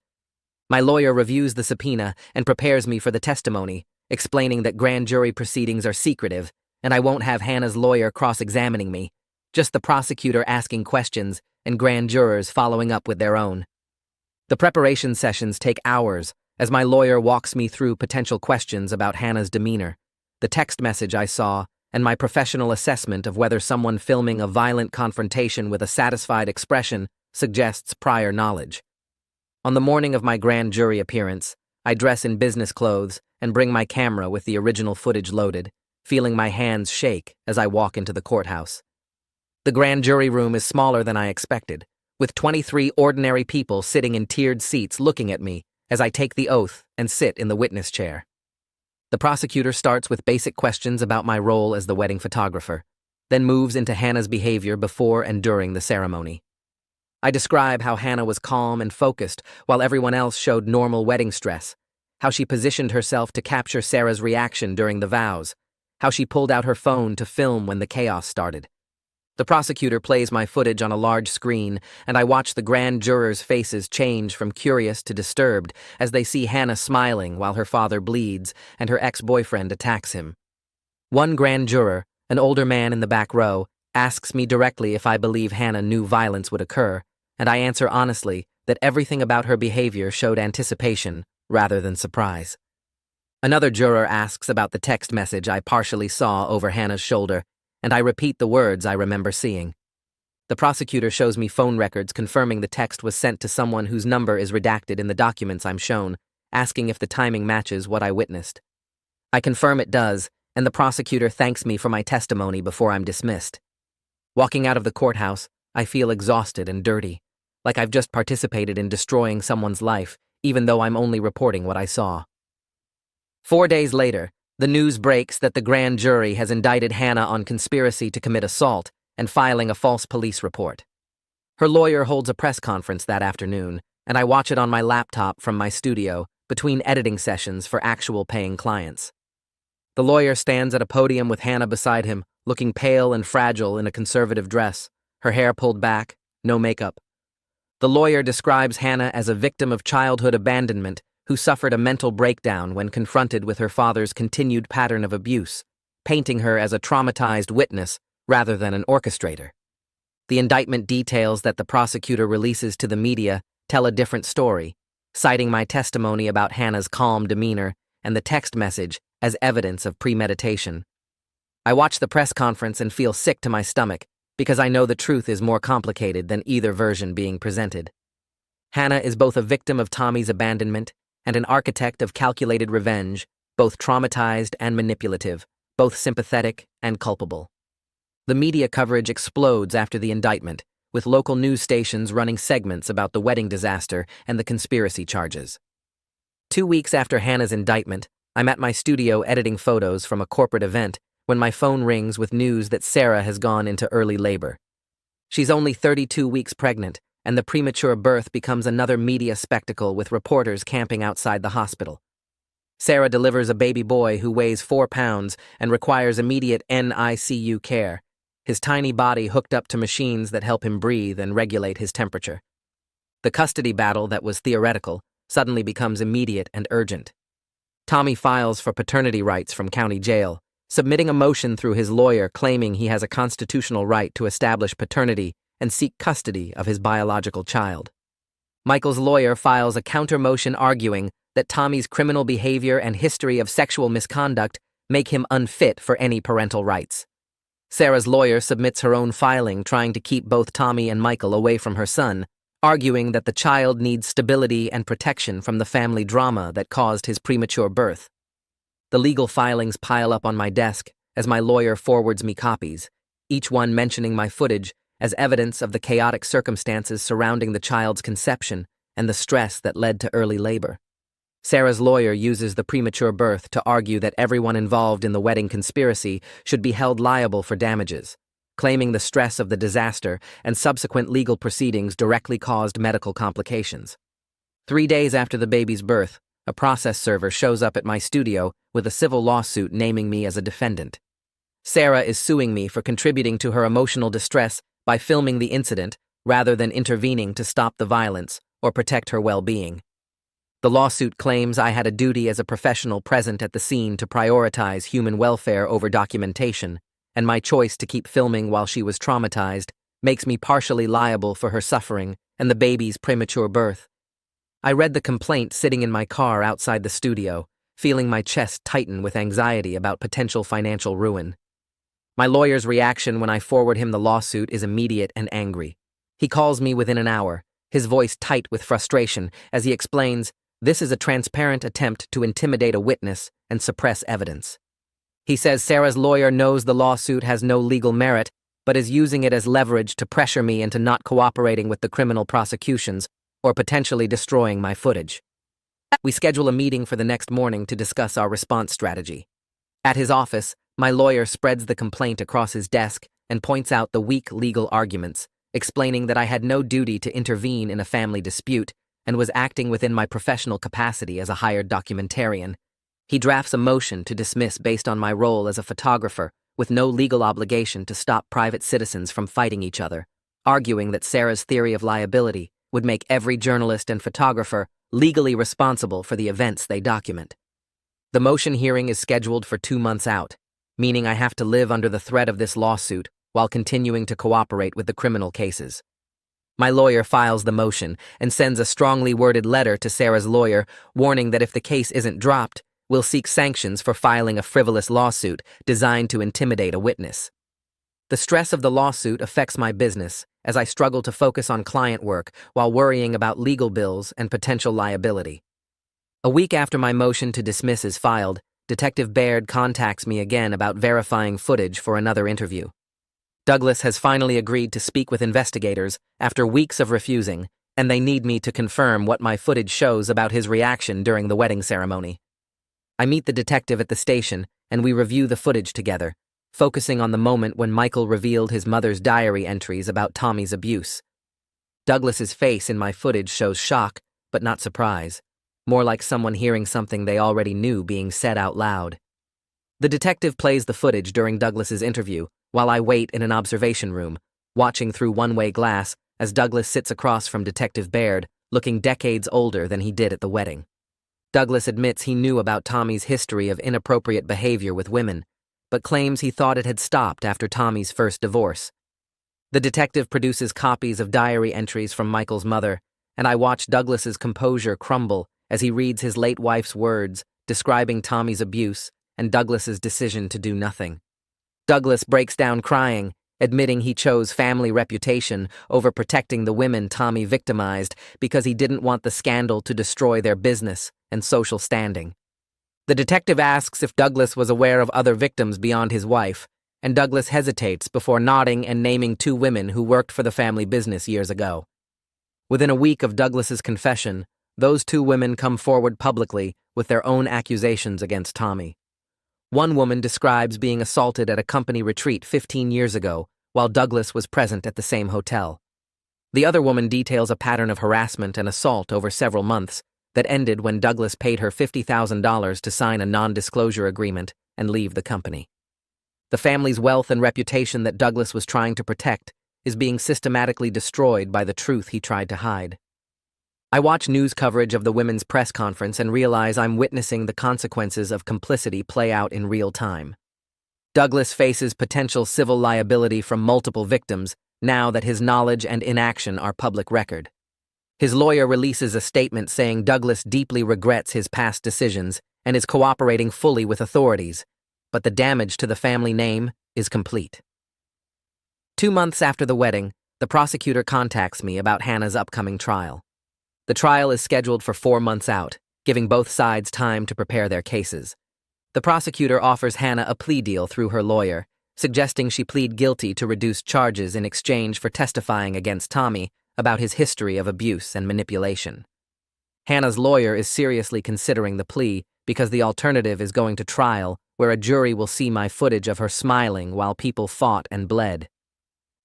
My lawyer reviews the subpoena and prepares me for the testimony, explaining that grand jury proceedings are secretive, and I won't have Hannah's lawyer cross-examining me, just the prosecutor asking questions and grand jurors following up with their own. The preparation sessions take hours as my lawyer walks me through potential questions about Hannah's demeanor, the text message I saw, and my professional assessment of whether someone filming a violent confrontation with a satisfied expression suggests prior knowledge. On the morning of my grand jury appearance, I dress in business clothes and bring my camera with the original footage loaded, feeling my hands shake as I walk into the courthouse. The grand jury room is smaller than I expected, with 23 ordinary people sitting in tiered seats looking at me as I take the oath and sit in the witness chair. The prosecutor starts with basic questions about my role as the wedding photographer, then moves into Hannah's behavior before and during the ceremony. I describe how Hannah was calm and focused while everyone else showed normal wedding stress, how she positioned herself to capture Sarah's reaction during the vows, how she pulled out her phone to film when the chaos started. The prosecutor plays my footage on a large screen, and I watch the grand jurors' faces change from curious to disturbed as they see Hannah smiling while her father bleeds and her ex-boyfriend attacks him. One grand juror, an older man in the back row, asks me directly if I believe Hannah knew violence would occur, and I answer honestly that everything about her behavior showed anticipation rather than surprise. Another juror asks about the text message I partially saw over Hannah's shoulder, and I repeat the words I remember seeing. The prosecutor shows me phone records confirming the text was sent to someone whose number is redacted in the documents I'm shown, asking if the timing matches what I witnessed. I confirm it does, and the prosecutor thanks me for my testimony before I'm dismissed. Walking out of the courthouse, I feel exhausted and dirty, like I've just participated in destroying someone's life, even though I'm only reporting what I saw. 4 days later, the news breaks that the grand jury has indicted Hannah on conspiracy to commit assault and filing a false police report. Her lawyer holds a press conference that afternoon, and I watch it on my laptop from my studio between editing sessions for actual paying clients. The lawyer stands at a podium with Hannah beside him, looking pale and fragile in a conservative dress, her hair pulled back, no makeup. The lawyer describes Hannah as a victim of childhood abandonment who suffered a mental breakdown when confronted with her father's continued pattern of abuse, painting her as a traumatized witness rather than an orchestrator. The indictment details that the prosecutor releases to the media tell a different story, citing my testimony about Hannah's calm demeanor and the text message as evidence of premeditation. I watch the press conference and feel sick to my stomach because I know the truth is more complicated than either version being presented. Hannah is both a victim of Tommy's abandonment and an architect of calculated revenge, both traumatized and manipulative, both sympathetic and culpable. The media coverage explodes after the indictment, with local news stations running segments about the wedding disaster and the conspiracy charges. 2 weeks after Hannah's indictment, I'm at my studio editing photos from a corporate event when my phone rings with news that Sarah has gone into early labor. She's only 32 weeks pregnant, and the premature birth becomes another media spectacle with reporters camping outside the hospital. Sarah delivers a baby boy who weighs 4 pounds and requires immediate NICU care, his tiny body hooked up to machines that help him breathe and regulate his temperature. The custody battle that was theoretical suddenly becomes immediate and urgent. Tommy files for paternity rights from county jail, submitting a motion through his lawyer claiming he has a constitutional right to establish paternity and seek custody of his biological child. Michael's lawyer files a counter-motion arguing that Tommy's criminal behavior and history of sexual misconduct make him unfit for any parental rights. Sarah's lawyer submits her own filing trying to keep both Tommy and Michael away from her son, arguing that the child needs stability and protection from the family drama that caused his premature birth. The legal filings pile up on my desk as my lawyer forwards me copies, each one mentioning my footage as evidence of the chaotic circumstances surrounding the child's conception and the stress that led to early labor. Sarah's lawyer uses the premature birth to argue that everyone involved in the wedding conspiracy should be held liable for damages, claiming the stress of the disaster and subsequent legal proceedings directly caused medical complications. 3 days after the baby's birth, a process server shows up at my studio with a civil lawsuit naming me as a defendant. Sarah is suing me for contributing to her emotional distress by filming the incident rather than intervening to stop the violence or protect her well-being. The lawsuit claims I had a duty as a professional present at the scene to prioritize human welfare over documentation, and my choice to keep filming while she was traumatized makes me partially liable for her suffering and the baby's premature birth. I read the complaint sitting in my car outside the studio, feeling my chest tighten with anxiety about potential financial ruin. My lawyer's reaction when I forward him the lawsuit is immediate and angry. He calls me within an hour, his voice tight with frustration, as he explains, "This is a transparent attempt to intimidate a witness and suppress evidence." He says Sarah's lawyer knows the lawsuit has no legal merit, but is using it as leverage to pressure me into not cooperating with the criminal prosecutions or potentially destroying my footage. We schedule a meeting for the next morning to discuss our response strategy. At his office, my lawyer spreads the complaint across his desk and points out the weak legal arguments, explaining that I had no duty to intervene in a family dispute and was acting within my professional capacity as a hired documentarian. He drafts a motion to dismiss based on my role as a photographer, with no legal obligation to stop private citizens from fighting each other, arguing that Sarah's theory of liability would make every journalist and photographer legally responsible for the events they document. The motion hearing is scheduled for 2 months out, meaning I have to live under the threat of this lawsuit while continuing to cooperate with the criminal cases. My lawyer files the motion and sends a strongly worded letter to Sarah's lawyer, warning that if the case isn't dropped, we'll seek sanctions for filing a frivolous lawsuit designed to intimidate a witness. The stress of the lawsuit affects my business, as I struggle to focus on client work while worrying about legal bills and potential liability. A week after my motion to dismiss is filed, Detective Baird contacts me again about verifying footage for another interview. Douglas has finally agreed to speak with investigators after weeks of refusing, and they need me to confirm what my footage shows about his reaction during the wedding ceremony. I meet the detective at the station, and we review the footage together, focusing on the moment when Michael revealed his mother's diary entries about Tommy's abuse. Douglas's face in my footage shows shock, but not surprise, more like someone hearing something they already knew being said out loud. The detective plays the footage during Douglas's interview, while I wait in an observation room, watching through one-way glass as Douglas sits across from Detective Baird, looking decades older than he did at the wedding. Douglas admits he knew about Tommy's history of inappropriate behavior with women, but claims he thought it had stopped after Tommy's first divorce. The detective produces copies of diary entries from Michael's mother, and I watch Douglas's composure crumble as he reads his late wife's words describing Tommy's abuse and Douglas's decision to do nothing. Douglas breaks down crying, admitting he chose family reputation over protecting the women Tommy victimized because he didn't want the scandal to destroy their business and social standing. The detective asks if Douglas was aware of other victims beyond his wife, and Douglas hesitates before nodding and naming 2 women who worked for the family business years ago. Within a week of Douglas's confession, those 2 women come forward publicly with their own accusations against Tommy. One woman describes being assaulted at a company retreat 15 years ago, while Douglas was present at the same hotel. The other woman details a pattern of harassment and assault over several months that ended when Douglas paid her $50,000 to sign a non-disclosure agreement and leave the company. The family's wealth and reputation that Douglas was trying to protect is being systematically destroyed by the truth he tried to hide. I watch news coverage of the women's press conference and realize I'm witnessing the consequences of complicity play out in real time. Douglas faces potential civil liability from multiple victims now that his knowledge and inaction are public record. His lawyer releases a statement saying Douglas deeply regrets his past decisions and is cooperating fully with authorities, but the damage to the family name is complete. 2 months after the wedding, the prosecutor contacts me about Hannah's upcoming trial. The trial is scheduled for 4 months out, giving both sides time to prepare their cases. The prosecutor offers Hannah a plea deal through her lawyer, suggesting she plead guilty to reduce charges in exchange for testifying against Tommy about his history of abuse and manipulation. Hannah's lawyer is seriously considering the plea because the alternative is going to trial, where a jury will see my footage of her smiling while people fought and bled.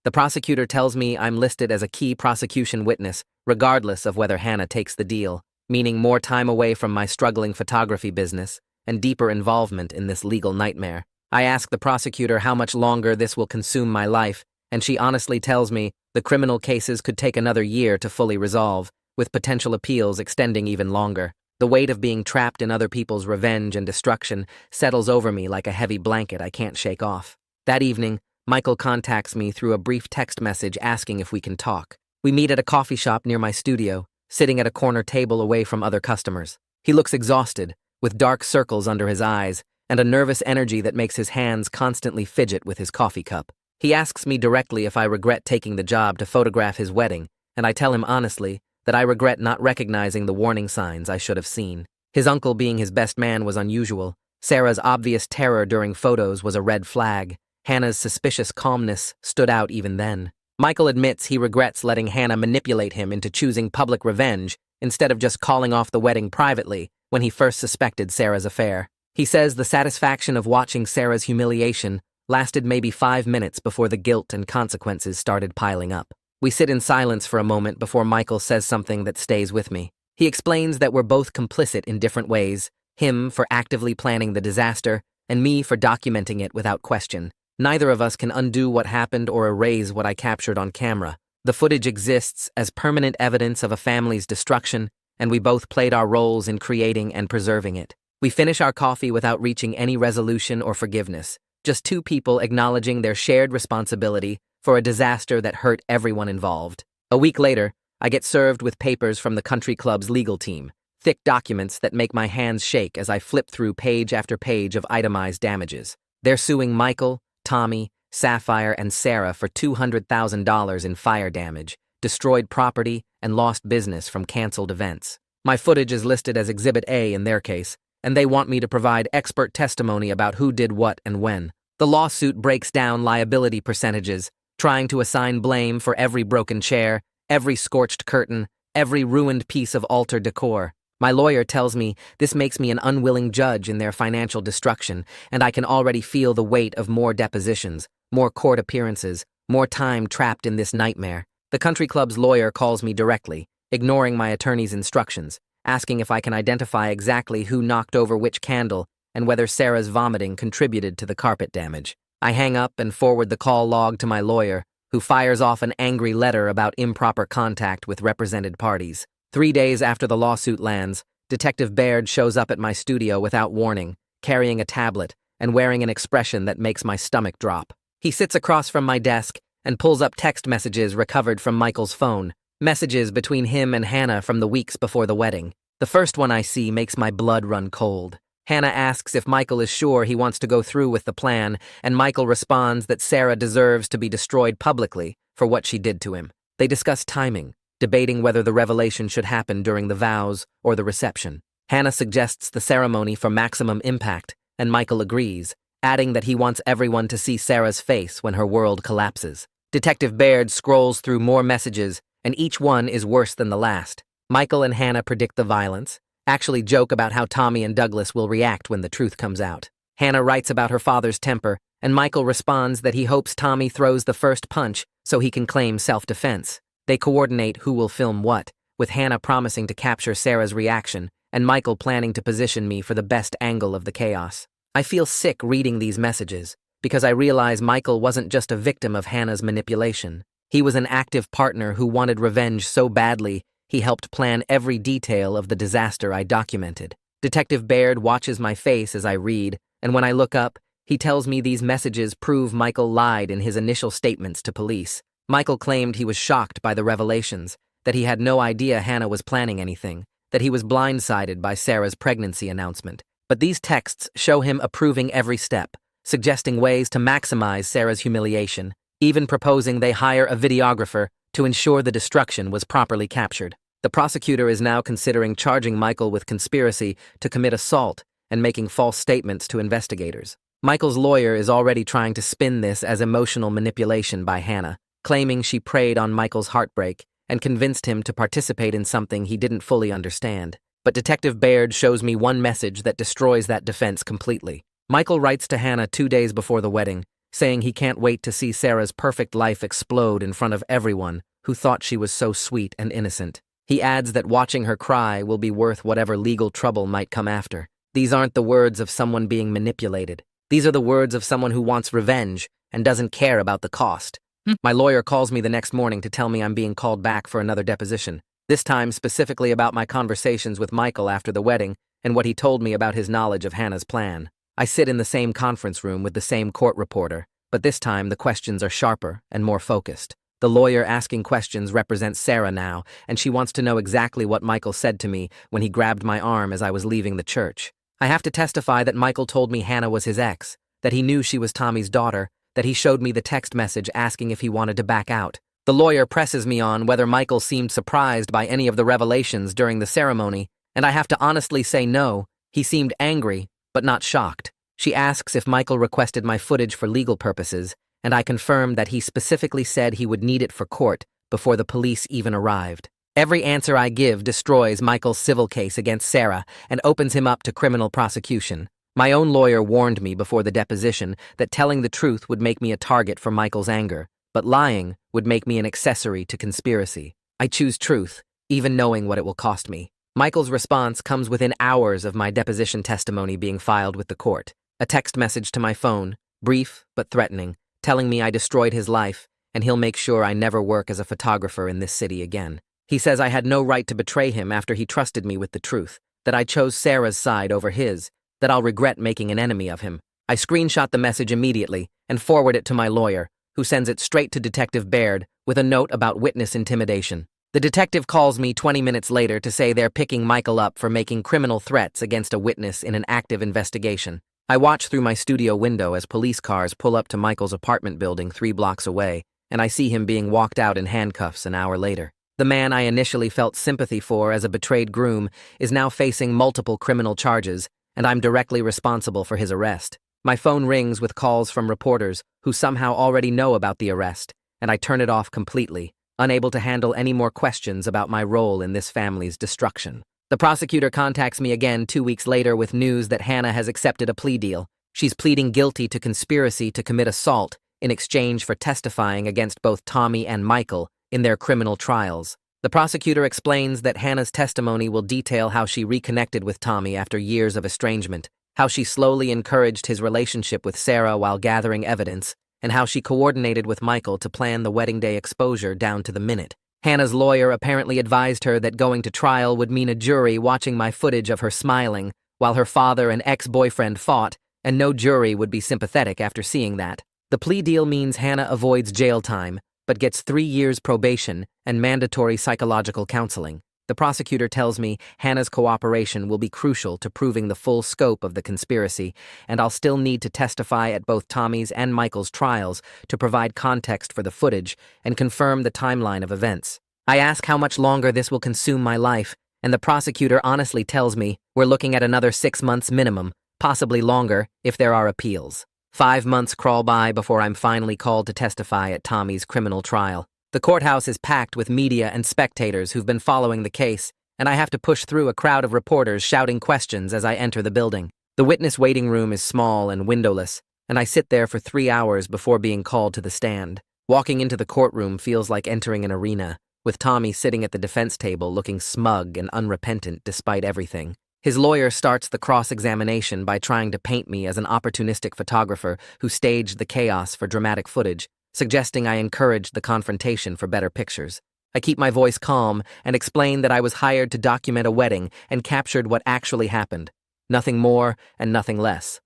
The prosecutor tells me I'm listed as a key prosecution witness, regardless of whether Hannah takes the deal, meaning more time away from my struggling photography business and deeper involvement in this legal nightmare. I ask the prosecutor how much longer this will consume my life, and she honestly tells me the criminal cases could take another year to fully resolve, with potential appeals extending even longer. The weight of being trapped in other people's revenge and destruction settles over me like a heavy blanket I can't shake off. That evening, Michael contacts me through a brief text message asking if we can talk. We meet at a coffee shop near my studio, sitting at a corner table away from other customers. He looks exhausted, with dark circles under his eyes, and a nervous energy that makes his hands constantly fidget with his coffee cup. He asks me directly if I regret taking the job to photograph his wedding, and I tell him honestly that I regret not recognizing the warning signs I should have seen. His uncle being his best man was unusual. Sarah's obvious terror during photos was a red flag. Hannah's suspicious calmness stood out even then. Michael admits he regrets letting Hannah manipulate him into choosing public revenge instead of just calling off the wedding privately when he first suspected Sarah's affair. He says the satisfaction of watching Sarah's humiliation lasted maybe 5 minutes before the guilt and consequences started piling up. We sit in silence for a moment before Michael says something that stays with me. He explains that we're both complicit in different ways, him for actively planning the disaster, and me for documenting it without question. Neither of us can undo what happened or erase what I captured on camera. The footage exists as permanent evidence of a family's destruction, and we both played our roles in creating and preserving it. We finish our coffee without reaching any resolution or forgiveness, just two people acknowledging their shared responsibility for a disaster that hurt everyone involved. A week later, I get served with papers from the country club's legal team, thick documents that make my hands shake as I flip through page after page of itemized damages. They're suing Michael, Tommy, Sapphire, and Sarah for $200,000 in fire damage, destroyed property, and lost business from canceled events. My footage is listed as Exhibit A in their case, and they want me to provide expert testimony about who did what and when. The lawsuit breaks down liability percentages, trying to assign blame for every broken chair, every scorched curtain, every ruined piece of altar decor. My lawyer tells me this makes me an unwilling judge in their financial destruction, and I can already feel the weight of more depositions, more court appearances, more time trapped in this nightmare. The country club's lawyer calls me directly, ignoring my attorney's instructions, asking if I can identify exactly who knocked over which candle and whether Sarah's vomiting contributed to the carpet damage. I hang up and forward the call log to my lawyer, who fires off an angry letter about improper contact with represented parties. 3 days after the lawsuit lands, Detective Baird shows up at my studio without warning, carrying a tablet and wearing an expression that makes my stomach drop. He sits across from my desk and pulls up text messages recovered from Michael's phone, messages between him and Hannah from the weeks before the wedding. The first one I see makes my blood run cold. Hannah asks if Michael is sure he wants to go through with the plan, and Michael responds that Sarah deserves to be destroyed publicly for what she did to him. They discuss timing, debating whether the revelation should happen during the vows or the reception. Hannah suggests the ceremony for maximum impact, and Michael agrees, adding that he wants everyone to see Sarah's face when her world collapses. Detective Baird scrolls through more messages, and each one is worse than the last. Michael and Hannah predict the violence, actually joke about how Tommy and Douglas will react when the truth comes out. Hannah writes about her father's temper, and Michael responds that he hopes Tommy throws the first punch so he can claim self-defense. They coordinate who will film what, with Hannah promising to capture Sarah's reaction, and Michael planning to position me for the best angle of the chaos. I feel sick reading these messages, because I realize Michael wasn't just a victim of Hannah's manipulation. He was an active partner who wanted revenge so badly he helped plan every detail of the disaster I documented. Detective Baird watches my face as I read, and when I look up, he tells me these messages prove Michael lied in his initial statements to police. Michael claimed he was shocked by the revelations, that he had no idea Hannah was planning anything, that he was blindsided by Sarah's pregnancy announcement. But these texts show him approving every step, suggesting ways to maximize Sarah's humiliation, even proposing they hire a videographer to ensure the destruction was properly captured. The prosecutor is now considering charging Michael with conspiracy to commit assault and making false statements to investigators. Michael's lawyer is already trying to spin this as emotional manipulation by Hannah, claiming she preyed on Michael's heartbreak and convinced him to participate in something he didn't fully understand. But Detective Baird shows me one message that destroys that defense completely. Michael writes to Hannah 2 days before the wedding, saying he can't wait to see Sarah's perfect life explode in front of everyone who thought she was so sweet and innocent. He adds that watching her cry will be worth whatever legal trouble might come after. These aren't the words of someone being manipulated. These are the words of someone who wants revenge and doesn't care about the cost. My lawyer calls me the next morning to tell me I'm being called back for another deposition, this time specifically about my conversations with Michael after the wedding and what he told me about his knowledge of Hannah's plan. I sit in the same conference room with the same court reporter, but this time the questions are sharper and more focused. The lawyer asking questions represents Sarah now, and she wants to know exactly what Michael said to me when he grabbed my arm as I was leaving the church. I have to testify that Michael told me Hannah was his ex, that he knew she was Tommy's daughter, that he showed me the text message asking if he wanted to back out. The lawyer presses me on whether Michael seemed surprised by any of the revelations during the ceremony, and I have to honestly say no. He seemed angry, but not shocked. She asks if Michael requested my footage for legal purposes, and I confirm that he specifically said he would need it for court before the police even arrived. Every answer I give destroys Michael's civil case against Sarah and opens him up to criminal prosecution. My own lawyer warned me before the deposition that telling the truth would make me a target for Michael's anger, but lying would make me an accessory to conspiracy. I choose truth, even knowing what it will cost me. Michael's response comes within hours of my deposition testimony being filed with the court. A text message to my phone, brief but threatening, telling me I destroyed his life and he'll make sure I never work as a photographer in this city again. He says I had no right to betray him after he trusted me with the truth, that I chose Sarah's side over his, that I'll regret making an enemy of him. I screenshot the message immediately and forward it to my lawyer, who sends it straight to Detective Baird with a note about witness intimidation. The detective calls me 20 minutes later to say they're picking Michael up for making criminal threats against a witness in an active investigation. I watch through my studio window as police cars pull up to Michael's apartment building 3 blocks away, and I see him being walked out in handcuffs an hour later. The man I initially felt sympathy for as a betrayed groom is now facing multiple criminal charges, and I'm directly responsible for his arrest. My phone rings with calls from reporters who somehow already know about the arrest, and I turn it off completely, unable to handle any more questions about my role in this family's destruction. The prosecutor contacts me again 2 weeks later with news that Hannah has accepted a plea deal. She's pleading guilty to conspiracy to commit assault in exchange for testifying against both Tommy and Michael in their criminal trials. The prosecutor explains that Hannah's testimony will detail how she reconnected with Tommy after years of estrangement, how she slowly encouraged his relationship with Sarah while gathering evidence, and how she coordinated with Michael to plan the wedding day exposure down to the minute. Hannah's lawyer apparently advised her that going to trial would mean a jury watching my footage of her smiling while her father and ex-boyfriend fought, and no jury would be sympathetic after seeing that. The plea deal means Hannah avoids jail time, but gets 3 years probation and mandatory psychological counseling. The prosecutor tells me Hannah's cooperation will be crucial to proving the full scope of the conspiracy, and I'll still need to testify at both Tommy's and Michael's trials to provide context for the footage and confirm the timeline of events. I ask how much longer this will consume my life, and the prosecutor honestly tells me we're looking at another 6 months minimum, possibly longer if there are appeals. 5 months crawl by before I'm finally called to testify at Tommy's criminal trial. The courthouse is packed with media and spectators who've been following the case, and I have to push through a crowd of reporters shouting questions as I enter the building. The witness waiting room is small and windowless, and I sit there for 3 hours before being called to the stand. Walking into the courtroom feels like entering an arena, with Tommy sitting at the defense table looking smug and unrepentant despite everything. His lawyer starts the cross-examination by trying to paint me as an opportunistic photographer who staged the chaos for dramatic footage, suggesting I encouraged the confrontation for better pictures. I keep my voice calm and explain that I was hired to document a wedding and captured what actually happened. Nothing more and nothing less.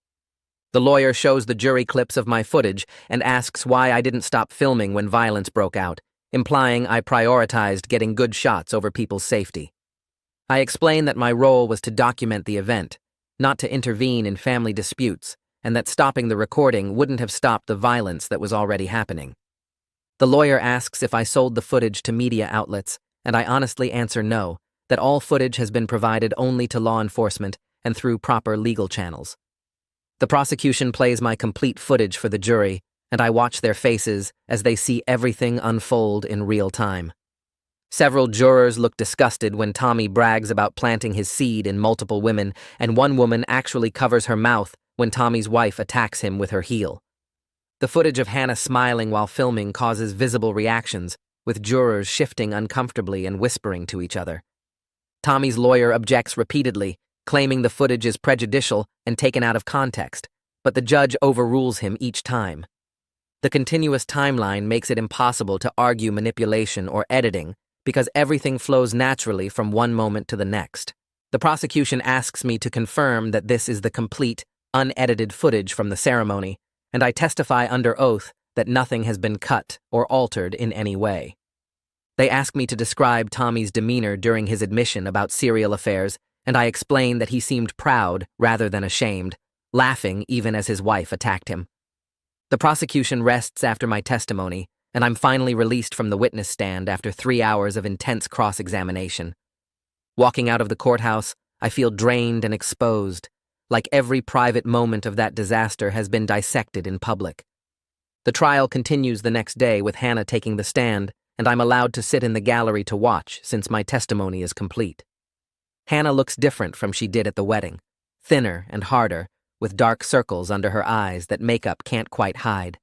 The lawyer shows the jury clips of my footage and asks why I didn't stop filming when violence broke out, implying I prioritized getting good shots over people's safety. I explain that my role was to document the event, not to intervene in family disputes, and that stopping the recording wouldn't have stopped the violence that was already happening. The lawyer asks if I sold the footage to media outlets, and I honestly answer no, that all footage has been provided only to law enforcement and through proper legal channels. The prosecution plays my complete footage for the jury, and I watch their faces as they see everything unfold in real time. Several jurors look disgusted when Tommy brags about planting his seed in multiple women, and one woman actually covers her mouth when Tommy's wife attacks him with her heel. The footage of Hannah smiling while filming causes visible reactions, with jurors shifting uncomfortably and whispering to each other. Tommy's lawyer objects repeatedly, claiming the footage is prejudicial and taken out of context, but the judge overrules him each time. The continuous timeline makes it impossible to argue manipulation or editing because everything flows naturally from one moment to the next. The prosecution asks me to confirm that this is the complete, unedited footage from the ceremony, and I testify under oath that nothing has been cut or altered in any way. They ask me to describe Tommy's demeanor during his admission about serial affairs, and I explain that he seemed proud rather than ashamed, laughing even as his wife attacked him. The prosecution rests after my testimony, and I'm finally released from the witness stand after 3 hours of intense cross-examination. Walking out of the courthouse, I feel drained and exposed, like every private moment of that disaster has been dissected in public. The trial continues the next day with Hannah taking the stand, and I'm allowed to sit in the gallery to watch since my testimony is complete. Hannah looks different from she did at the wedding, thinner and harder, with dark circles under her eyes that makeup can't quite hide.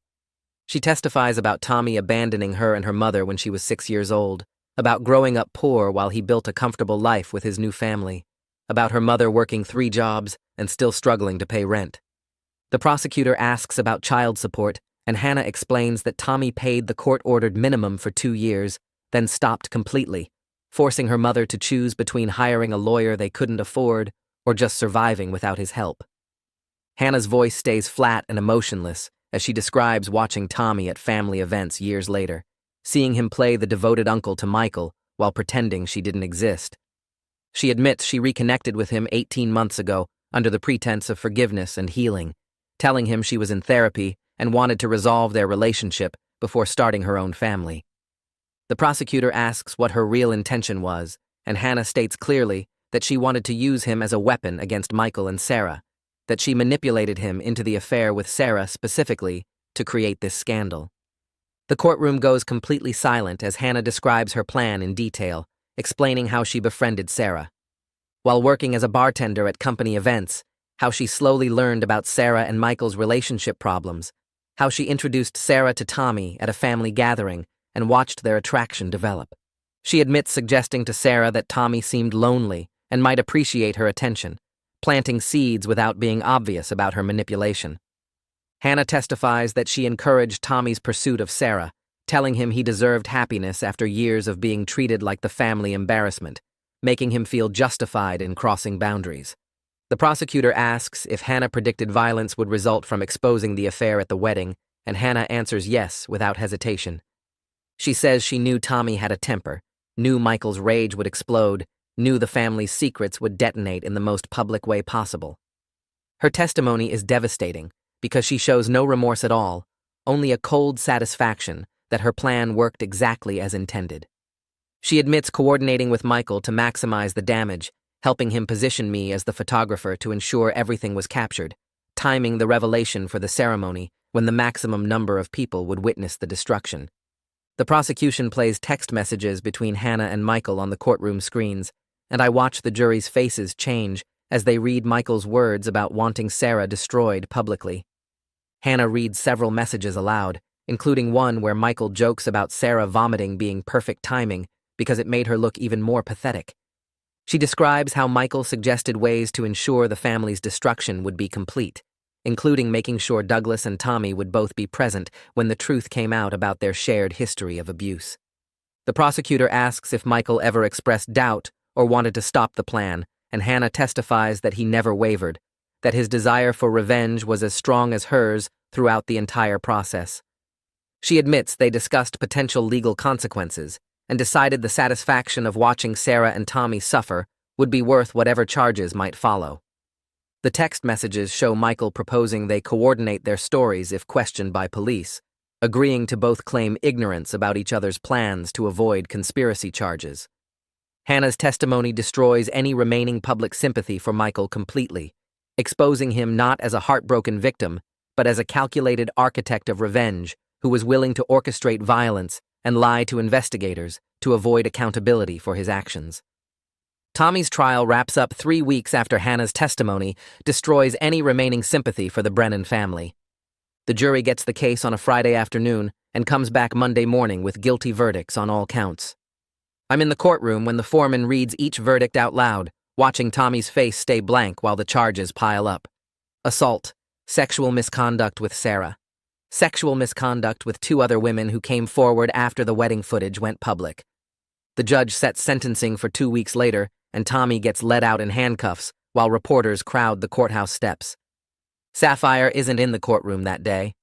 She testifies about Tommy abandoning her and her mother when she was 6 years old, about growing up poor while he built a comfortable life with his new family, about her mother working 3 jobs and still struggling to pay rent. The prosecutor asks about child support, and Hannah explains that Tommy paid the court-ordered minimum for 2 years, then stopped completely, forcing her mother to choose between hiring a lawyer they couldn't afford or just surviving without his help. Hannah's voice stays flat and emotionless as she describes watching Tommy at family events years later, seeing him play the devoted uncle to Michael while pretending she didn't exist. She admits she reconnected with him 18 months ago under the pretense of forgiveness and healing, telling him she was in therapy and wanted to resolve their relationship before starting her own family. The prosecutor asks what her real intention was, and Hannah states clearly that she wanted to use him as a weapon against Michael and Sarah, that she manipulated him into the affair with Sarah specifically to create this scandal. The courtroom goes completely silent as Hannah describes her plan in detail, explaining how she befriended Sarah. While working as a bartender at company events, how she slowly learned about Sarah and Michael's relationship problems, how she introduced Sarah to Tommy at a family gathering and watched their attraction develop. She admits suggesting to Sarah that Tommy seemed lonely and might appreciate her attention, planting seeds without being obvious about her manipulation. Hannah testifies that she encouraged Tommy's pursuit of Sarah, telling him he deserved happiness after years of being treated like the family embarrassment, making him feel justified in crossing boundaries. The prosecutor asks if Hannah predicted violence would result from exposing the affair at the wedding, and Hannah answers yes without hesitation. She says she knew Tommy had a temper, knew Michael's rage would explode, knew the family's secrets would detonate in the most public way possible. Her testimony is devastating because she shows no remorse at all, only a cold satisfaction that her plan worked exactly as intended. She admits coordinating with Michael to maximize the damage, helping him position me as the photographer to ensure everything was captured, timing the revelation for the ceremony when the maximum number of people would witness the destruction. The prosecution plays text messages between Hannah and Michael on the courtroom screens, and I watch the jury's faces change as they read Michael's words about wanting Sarah destroyed publicly. Hannah reads several messages aloud, including one where Michael jokes about Sarah vomiting being perfect timing because it made her look even more pathetic. She describes how Michael suggested ways to ensure the family's destruction would be complete, including making sure Douglas and Tommy would both be present when the truth came out about their shared history of abuse. The prosecutor asks if Michael ever expressed doubt or wanted to stop the plan, and Hannah testifies that he never wavered, that his desire for revenge was as strong as hers throughout the entire process. She admits they discussed potential legal consequences and decided the satisfaction of watching Sarah and Tommy suffer would be worth whatever charges might follow. The text messages show Michael proposing they coordinate their stories if questioned by police, agreeing to both claim ignorance about each other's plans to avoid conspiracy charges. Hannah's testimony destroys any remaining public sympathy for Michael completely, exposing him not as a heartbroken victim, but as a calculated architect of revenge who was willing to orchestrate violence and lie to investigators to avoid accountability for his actions. Tommy's trial wraps up 3 weeks after Hannah's testimony destroys any remaining sympathy for the Brennan family. The jury gets the case on a Friday afternoon and comes back Monday morning with guilty verdicts on all counts. I'm in the courtroom when the foreman reads each verdict out loud, watching Tommy's face stay blank while the charges pile up. Assault, Sexual misconduct with Sarah. Sexual misconduct with two other women who came forward after the wedding footage went public. The judge sets sentencing for 2 weeks later, and Tommy gets led out in handcuffs while reporters crowd the courthouse steps. Sapphire isn't in the courtroom that day.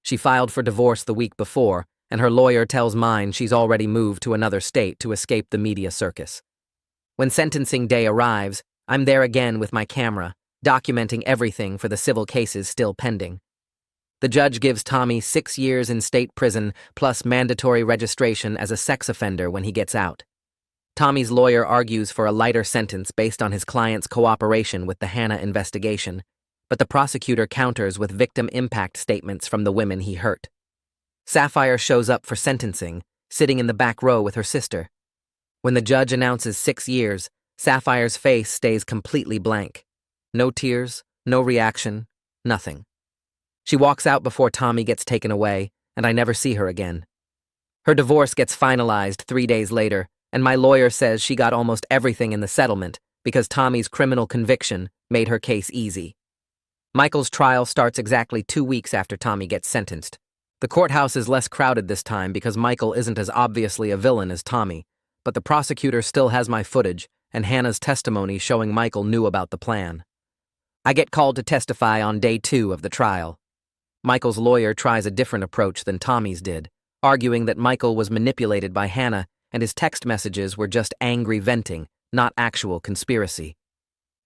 She filed for divorce the week before, and her lawyer tells mine she's already moved to another state to escape the media circus. When sentencing day arrives, I'm there again with my camera, documenting everything for the civil cases still pending. The judge gives Tommy 6 years in state prison plus mandatory registration as a sex offender when he gets out. Tommy's lawyer argues for a lighter sentence based on his client's cooperation with the Hannah investigation, but the prosecutor counters with victim impact statements from the women he hurt. Sapphire shows up for sentencing, sitting in the back row with her sister. When the judge announces 6 years, Sapphire's face stays completely blank. No tears, no reaction, nothing. She walks out before Tommy gets taken away, and I never see her again. Her divorce gets finalized 3 days later, and my lawyer says she got almost everything in the settlement because Tommy's criminal conviction made her case easy. Michael's trial starts exactly 2 weeks after Tommy gets sentenced. The courthouse is less crowded this time because Michael isn't as obviously a villain as Tommy, but the prosecutor still has my footage and Hannah's testimony showing Michael knew about the plan. I get called to testify on day 2 of the trial. Michael's lawyer tries a different approach than Tommy's did, arguing that Michael was manipulated by Hannah and his text messages were just angry venting, not actual conspiracy.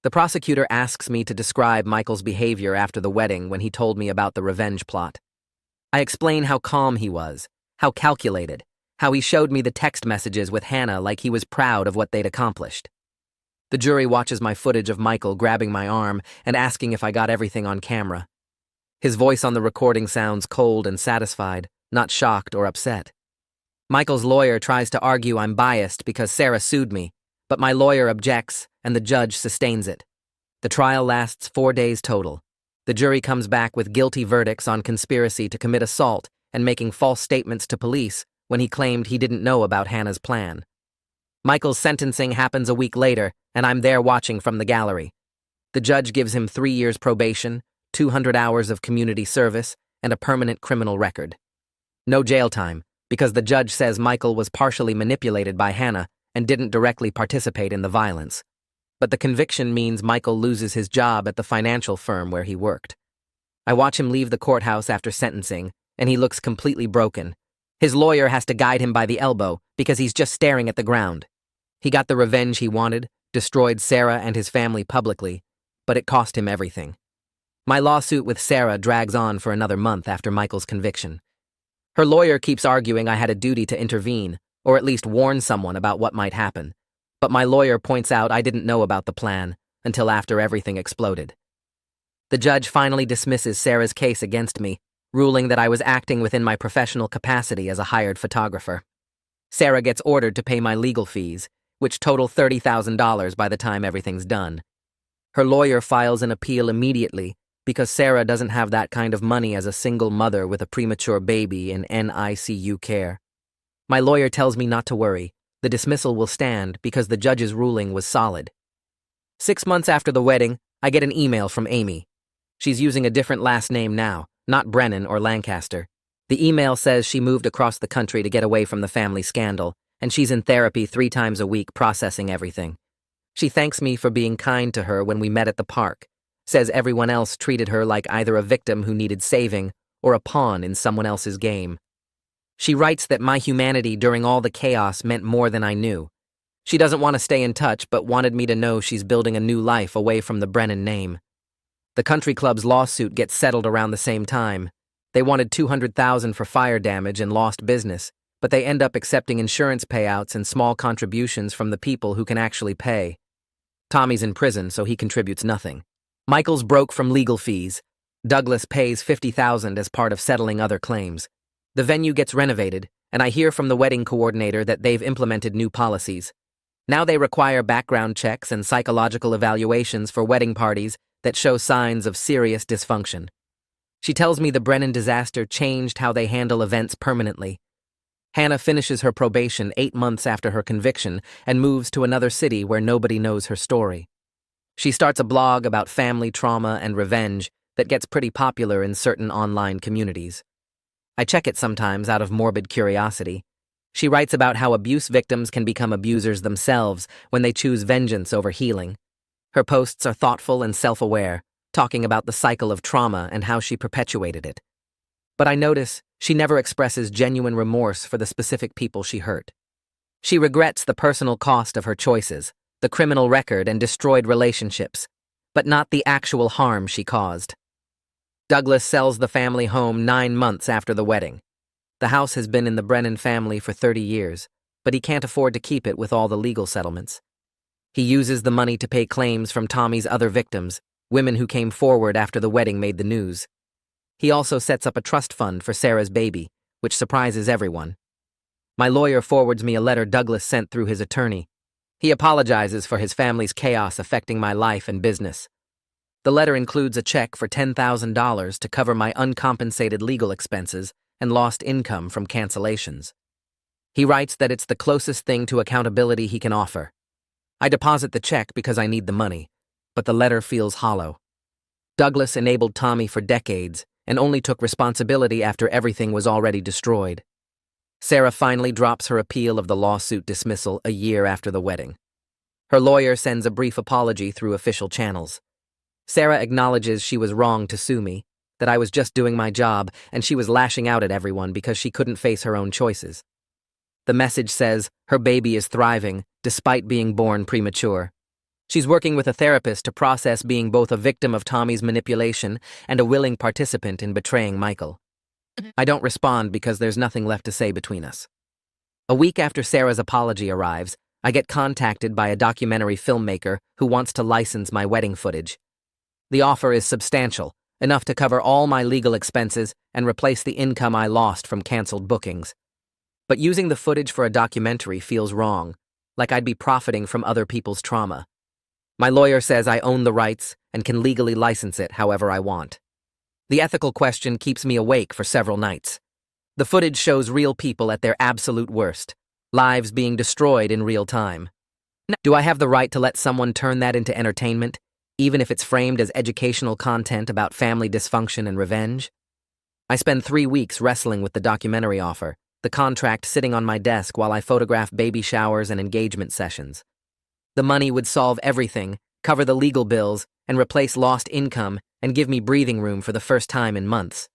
The prosecutor asks me to describe Michael's behavior after the wedding when he told me about the revenge plot. I explain how calm he was, how calculated, how he showed me the text messages with Hannah like he was proud of what they'd accomplished. The jury watches my footage of Michael grabbing my arm and asking if I got everything on camera. His voice on the recording sounds cold and satisfied, not shocked or upset. Michael's lawyer tries to argue I'm biased because Sarah sued me, but my lawyer objects and the judge sustains it. The trial lasts 4 days total. The jury comes back with guilty verdicts on conspiracy to commit assault and making false statements to police when he claimed he didn't know about Hannah's plan. Michael's sentencing happens a week later, and I'm there watching from the gallery. The judge gives him 3 years probation, 200 hours of community service, and a permanent criminal record. No jail time, because the judge says Michael was partially manipulated by Hannah and didn't directly participate in the violence. But the conviction means Michael loses his job at the financial firm where he worked. I watch him leave the courthouse after sentencing, and he looks completely broken. His lawyer has to guide him by the elbow because he's just staring at the ground. He got the revenge he wanted, destroyed Sarah and his family publicly, but it cost him everything. My lawsuit with Sarah drags on for another month after Michael's conviction. Her lawyer keeps arguing I had a duty to intervene, or at least warn someone about what might happen. But my lawyer points out I didn't know about the plan until after everything exploded. The judge finally dismisses Sarah's case against me, ruling that I was acting within my professional capacity as a hired photographer. Sarah gets ordered to pay my legal fees, which total $30,000 by the time everything's done. Her lawyer files an appeal immediately because Sarah doesn't have that kind of money as a single mother with a premature baby in NICU care. My lawyer tells me not to worry. The dismissal will stand because the judge's ruling was solid. 6 months after the wedding, I get an email from Amy. She's using a different last name now, not Brennan or Lancaster. The email says she moved across the country to get away from the family scandal, and she's in therapy 3 times a week processing everything. She thanks me for being kind to her when we met at the park, says everyone else treated her like either a victim who needed saving or a pawn in someone else's game. She writes that my humanity during all the chaos meant more than I knew. She doesn't want to stay in touch but wanted me to know she's building a new life away from the Brennan name. The country club's lawsuit gets settled around the same time. They wanted $200,000 for fire damage and lost business, but they end up accepting insurance payouts and small contributions from the people who can actually pay. Tommy's in prison, so he contributes nothing. Michael's broke from legal fees. Douglas pays $50,000 as part of settling other claims. The venue gets renovated, and I hear from the wedding coordinator that they've implemented new policies. Now they require background checks and psychological evaluations for wedding parties that show signs of serious dysfunction. She tells me the Brennan disaster changed how they handle events permanently. Hannah finishes her probation 8 months after her conviction and moves to another city where nobody knows her story. She starts a blog about family trauma and revenge that gets pretty popular in certain online communities. I check it sometimes out of morbid curiosity. She writes about how abuse victims can become abusers themselves when they choose vengeance over healing. Her posts are thoughtful and self-aware, talking about the cycle of trauma and how she perpetuated it. But I notice she never expresses genuine remorse for the specific people she hurt. She regrets the personal cost of her choices, the criminal record and destroyed relationships, but not the actual harm she caused. Douglas sells the family home 9 months after the wedding. The house has been in the Brennan family for 30 years, but he can't afford to keep it with all the legal settlements. He uses the money to pay claims from Tommy's other victims, women who came forward after the wedding made the news. He also sets up a trust fund for Sarah's baby, which surprises everyone. My lawyer forwards me a letter Douglas sent through his attorney. He apologizes for his family's chaos affecting my life and business. The letter includes a check for $10,000 to cover my uncompensated legal expenses and lost income from cancellations. He writes that it's the closest thing to accountability he can offer. I deposit the check because I need the money, but the letter feels hollow. Douglas enabled Tommy for decades and only took responsibility after everything was already destroyed. Sarah finally drops her appeal of the lawsuit dismissal a year after the wedding. Her lawyer sends a brief apology through official channels. Sarah acknowledges she was wrong to sue me, that I was just doing my job and she was lashing out at everyone because she couldn't face her own choices. The message says her baby is thriving despite being born premature. She's working with a therapist to process being both a victim of Tommy's manipulation and a willing participant in betraying Michael. I don't respond because there's nothing left to say between us. A week after Sarah's apology arrives, I get contacted by a documentary filmmaker who wants to license my wedding footage. The offer is substantial, enough to cover all my legal expenses and replace the income I lost from canceled bookings. But using the footage for a documentary feels wrong, like I'd be profiting from other people's trauma. My lawyer says I own the rights and can legally license it however I want. The ethical question keeps me awake for several nights. The footage shows real people at their absolute worst, lives being destroyed in real time. Do I have the right to let someone turn that into entertainment, even if it's framed as educational content about family dysfunction and revenge? I spend 3 weeks wrestling with the documentary offer, the contract sitting on my desk while I photograph baby showers and engagement sessions. The money would solve everything, cover the legal bills, and replace lost income and give me breathing room for the first time in months.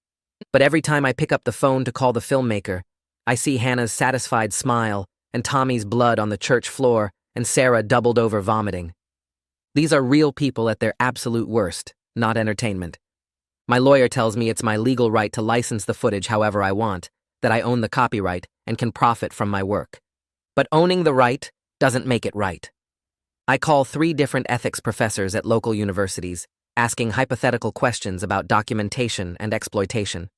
But every time I pick up the phone to call the filmmaker, I see Hannah's satisfied smile and Tommy's blood on the church floor and Sarah doubled over vomiting. These are real people at their absolute worst, not entertainment. My lawyer tells me it's my legal right to license the footage however I want, that I own the copyright and can profit from my work. But owning the right doesn't make it right. I call 3 different ethics professors at local universities, asking hypothetical questions about documentation and exploitation.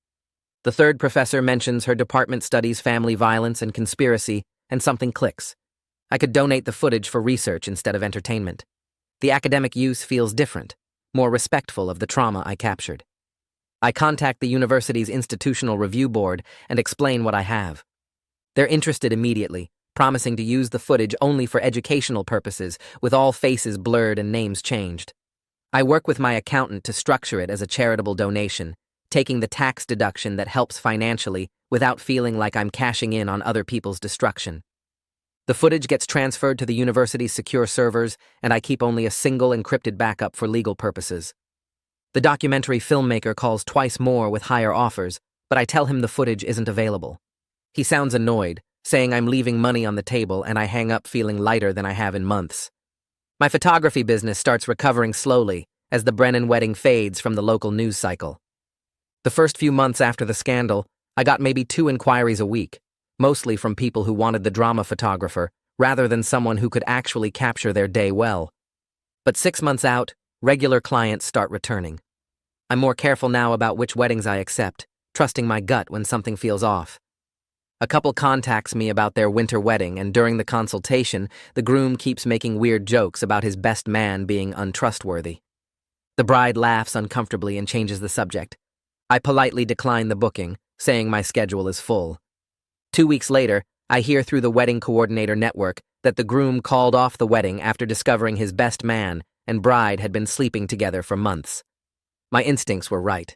The 3rd professor mentions her department studies family violence and conspiracy, and something clicks. I could donate the footage for research instead of entertainment. The academic use feels different, more respectful of the trauma I captured. I contact the university's institutional review board and explain what I have. They're interested immediately, promising to use the footage only for educational purposes, with all faces blurred and names changed. I work with my accountant to structure it as a charitable donation, taking the tax deduction that helps financially without feeling like I'm cashing in on other people's destruction. The footage gets transferred to the university's secure servers, and I keep only a single encrypted backup for legal purposes. The documentary filmmaker calls twice more with higher offers, but I tell him the footage isn't available. He sounds annoyed, saying I'm leaving money on the table, and I hang up feeling lighter than I have in months. My photography business starts recovering slowly as the Brennan wedding fades from the local news cycle. The first few months after the scandal, I got maybe 2 inquiries a week, mostly from people who wanted the drama photographer rather than someone who could actually capture their day well. But 6 months out, regular clients start returning. I'm more careful now about which weddings I accept, trusting my gut when something feels off. A couple contacts me about their winter wedding, and during the consultation, the groom keeps making weird jokes about his best man being untrustworthy. The bride laughs uncomfortably and changes the subject. I politely decline the booking, saying my schedule is full. 2 weeks later, I hear through the wedding coordinator network that the groom called off the wedding after discovering his best man and bride had been sleeping together for months. My instincts were right.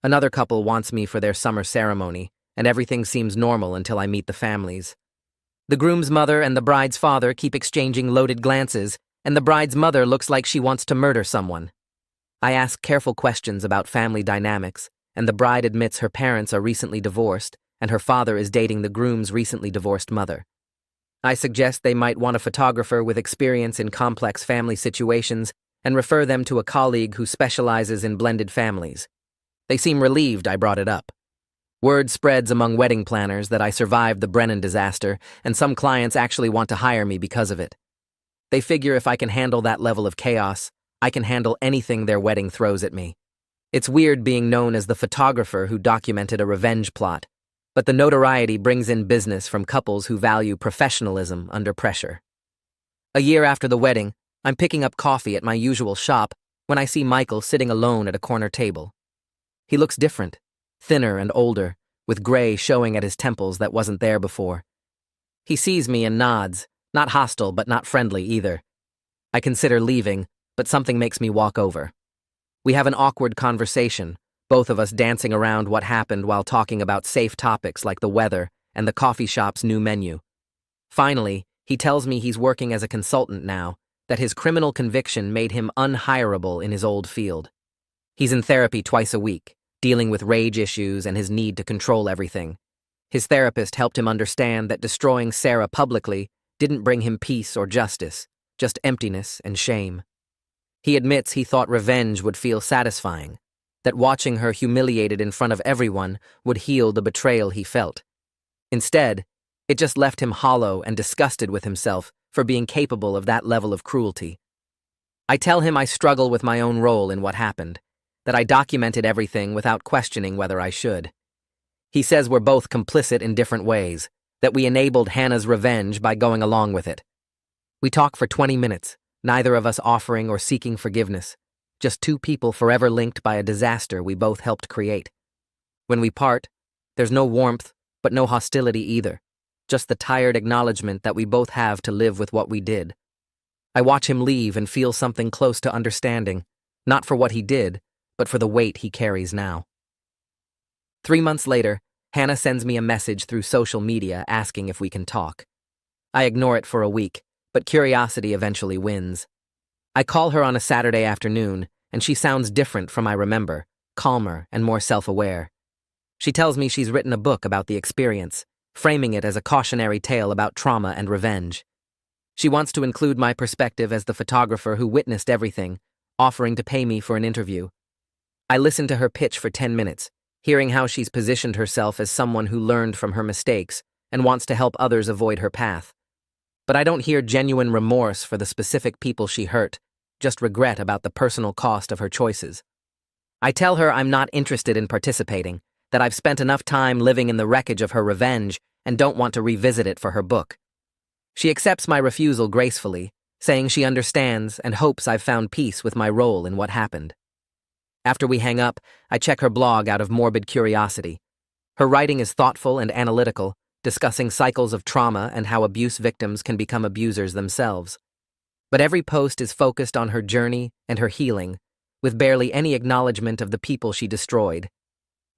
Another couple wants me for their summer ceremony, and everything seems normal until I meet the families. The groom's mother and the bride's father keep exchanging loaded glances, and the bride's mother looks like she wants to murder someone. I ask careful questions about family dynamics, and the bride admits her parents are recently divorced, and her father is dating the groom's recently divorced mother. I suggest they might want a photographer with experience in complex family situations and refer them to a colleague who specializes in blended families. They seem relieved I brought it up. Word spreads among wedding planners that I survived the Brennan disaster, and some clients actually want to hire me because of it. They figure if I can handle that level of chaos, I can handle anything their wedding throws at me. It's weird being known as the photographer who documented a revenge plot, but the notoriety brings in business from couples who value professionalism under pressure. A year after the wedding, I'm picking up coffee at my usual shop when I see Michael sitting alone at a corner table. He looks different, thinner and older, with gray showing at his temples that wasn't there before. He sees me and nods, not hostile but not friendly either. I consider leaving, but something makes me walk over. We have an awkward conversation, both of us dancing around what happened while talking about safe topics like the weather and the coffee shop's new menu. Finally, he tells me he's working as a consultant now, that his criminal conviction made him unhireable in his old field. He's in therapy twice a week, dealing with rage issues and his need to control everything. His therapist helped him understand that destroying Sarah publicly didn't bring him peace or justice, just emptiness and shame. He admits he thought revenge would feel satisfying, that watching her humiliated in front of everyone would heal the betrayal he felt. Instead, it just left him hollow and disgusted with himself for being capable of that level of cruelty. I tell him I struggle with my own role in what happened, that I documented everything without questioning whether I should. He says we're both complicit in different ways, that we enabled Hannah's revenge by going along with it. We talk for 20 minutes, neither of us offering or seeking forgiveness, just two people forever linked by a disaster we both helped create. When we part, there's no warmth, but no hostility either, just the tired acknowledgement that we both have to live with what we did. I watch him leave and feel something close to understanding, not for what he did, but for the weight he carries now. 3 months later, Hannah sends me a message through social media asking if we can talk. I ignore it for a week, but curiosity eventually wins. I call her on a Saturday afternoon, and she sounds different from I remember, calmer and more self-aware. She tells me she's written a book about the experience, framing it as a cautionary tale about trauma and revenge. She wants to include my perspective as the photographer who witnessed everything, offering to pay me for an interview. I listen to her pitch for 10 minutes, hearing how she's positioned herself as someone who learned from her mistakes and wants to help others avoid her path. But I don't hear genuine remorse for the specific people she hurt, just regret about the personal cost of her choices. I tell her I'm not interested in participating, that I've spent enough time living in the wreckage of her revenge and don't want to revisit it for her book. She accepts my refusal gracefully, saying she understands and hopes I've found peace with my role in what happened. After we hang up, I check her blog out of morbid curiosity. Her writing is thoughtful and analytical, discussing cycles of trauma and how abuse victims can become abusers themselves. But every post is focused on her journey and her healing, with barely any acknowledgement of the people she destroyed.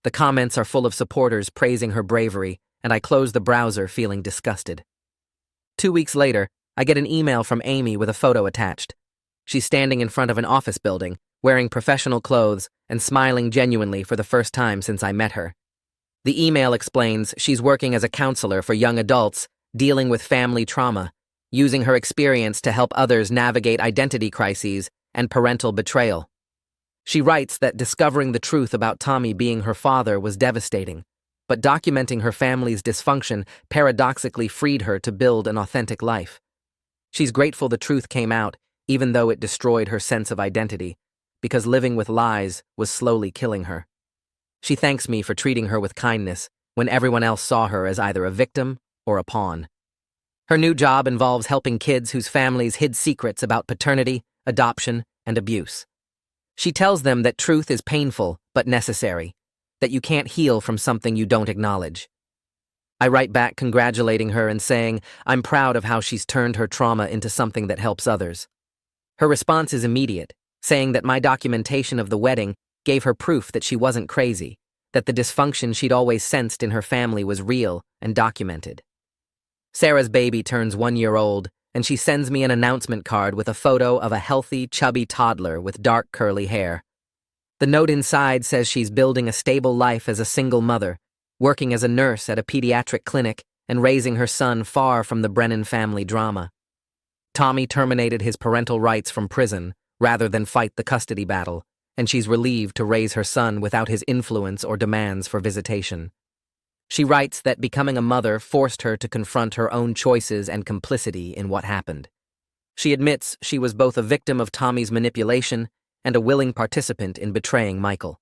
The comments are full of supporters praising her bravery, and I close the browser feeling disgusted. 2 weeks later, I get an email from Amy with a photo attached. She's standing in front of an office building, wearing professional clothes and smiling genuinely for the first time since I met her. The email explains she's working as a counselor for young adults dealing with family trauma, using her experience to help others navigate identity crises and parental betrayal. She writes that discovering the truth about Tommy being her father was devastating, but documenting her family's dysfunction paradoxically freed her to build an authentic life. She's grateful the truth came out, even though it destroyed her sense of identity, because living with lies was slowly killing her. She thanks me for treating her with kindness when everyone else saw her as either a victim or a pawn. Her new job involves helping kids whose families hid secrets about paternity, adoption, and abuse. She tells them that truth is painful but necessary, that you can't heal from something you don't acknowledge. I write back congratulating her and saying I'm proud of how she's turned her trauma into something that helps others. Her response is immediate, saying that my documentation of the wedding gave her proof that she wasn't crazy, that the dysfunction she'd always sensed in her family was real and documented. Sarah's baby turns 1 year old, and she sends me an announcement card with a photo of a healthy, chubby toddler with dark, curly hair. The note inside says she's building a stable life as a single mother, working as a nurse at a pediatric clinic, and raising her son far from the Brennan family drama. Tommy terminated his parental rights from prison rather than fight the custody battle, and she's relieved to raise her son without his influence or demands for visitation. She writes that becoming a mother forced her to confront her own choices and complicity in what happened. She admits she was both a victim of Tommy's manipulation and a willing participant in betraying Michael.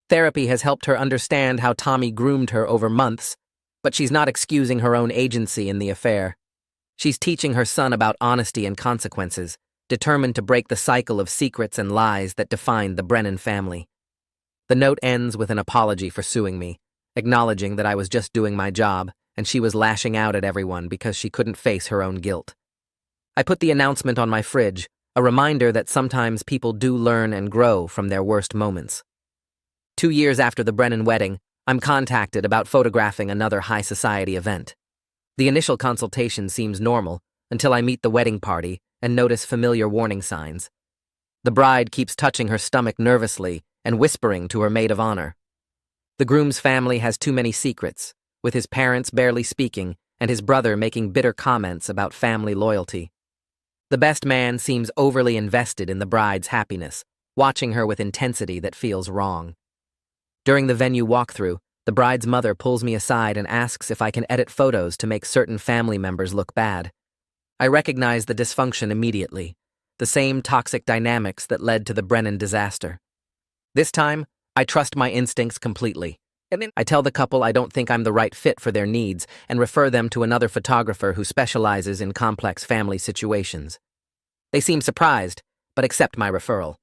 Therapy has helped her understand how Tommy groomed her over months, but she's not excusing her own agency in the affair. She's teaching her son about honesty and consequences, determined to break the cycle of secrets and lies that defined the Brennan family. The note ends with an apology for suing me, acknowledging that I was just doing my job and she was lashing out at everyone because she couldn't face her own guilt. I put the announcement on my fridge, a reminder that sometimes people do learn and grow from their worst moments. 2 years after the Brennan wedding, I'm contacted about photographing another high society event. The initial consultation seems normal until I meet the wedding party and notice familiar warning signs. The bride keeps touching her stomach nervously and whispering to her maid of honor. The groom's family has too many secrets, with his parents barely speaking and his brother making bitter comments about family loyalty. The best man seems overly invested in the bride's happiness, watching her with intensity that feels wrong. During the venue walkthrough, the bride's mother pulls me aside and asks if I can edit photos to make certain family members look bad. I recognize the dysfunction immediately, the same toxic dynamics that led to the Brennan disaster. This time, I trust my instincts completely. And then I tell the couple I don't think I'm the right fit for their needs and refer them to another photographer who specializes in complex family situations. They seem surprised, but accept my referral.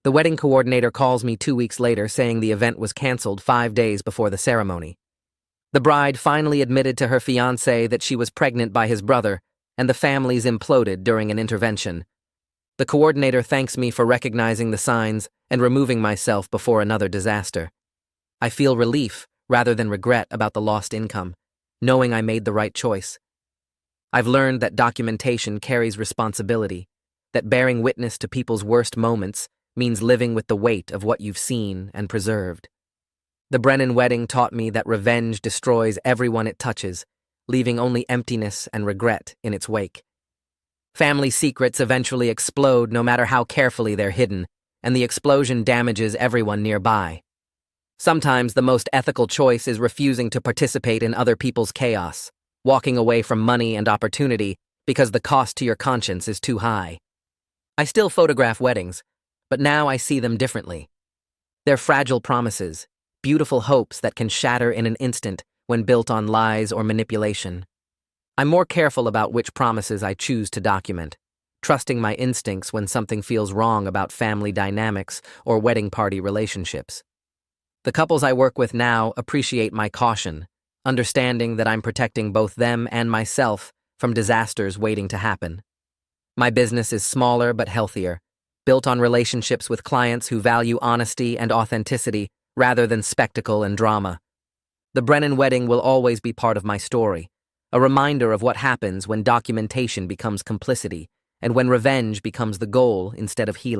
The wedding coordinator calls me 2 weeks later saying the event was canceled 5 days before the ceremony. The bride finally admitted to her fiancé that she was pregnant by his brother, and the families imploded during an intervention. The coordinator thanks me for recognizing the signs and removing myself before another disaster. I feel relief rather than regret about the lost income, knowing I made the right choice. I've learned that documentation carries responsibility, that bearing witness to people's worst moments means living with the weight of what you've seen and preserved. The Brennan wedding taught me that revenge destroys everyone it touches, leaving only emptiness and regret in its wake. Family secrets eventually explode no matter how carefully they're hidden, and the explosion damages everyone nearby. Sometimes the most ethical choice is refusing to participate in other people's chaos, walking away from money and opportunity because the cost to your conscience is too high. I still photograph weddings, but now I see them differently. They're fragile promises, beautiful hopes that can shatter in an instant when built on lies or manipulation. I'm more careful about which promises I choose to document, trusting my instincts when something feels wrong about family dynamics or wedding party relationships. The couples I work with now appreciate my caution, understanding that I'm protecting both them and myself from disasters waiting to happen. My business is smaller but healthier, built on relationships with clients who value honesty and authenticity rather than spectacle and drama. The Brennan wedding will always be part of my story, a reminder of what happens when documentation becomes complicity and when revenge becomes the goal instead of healing.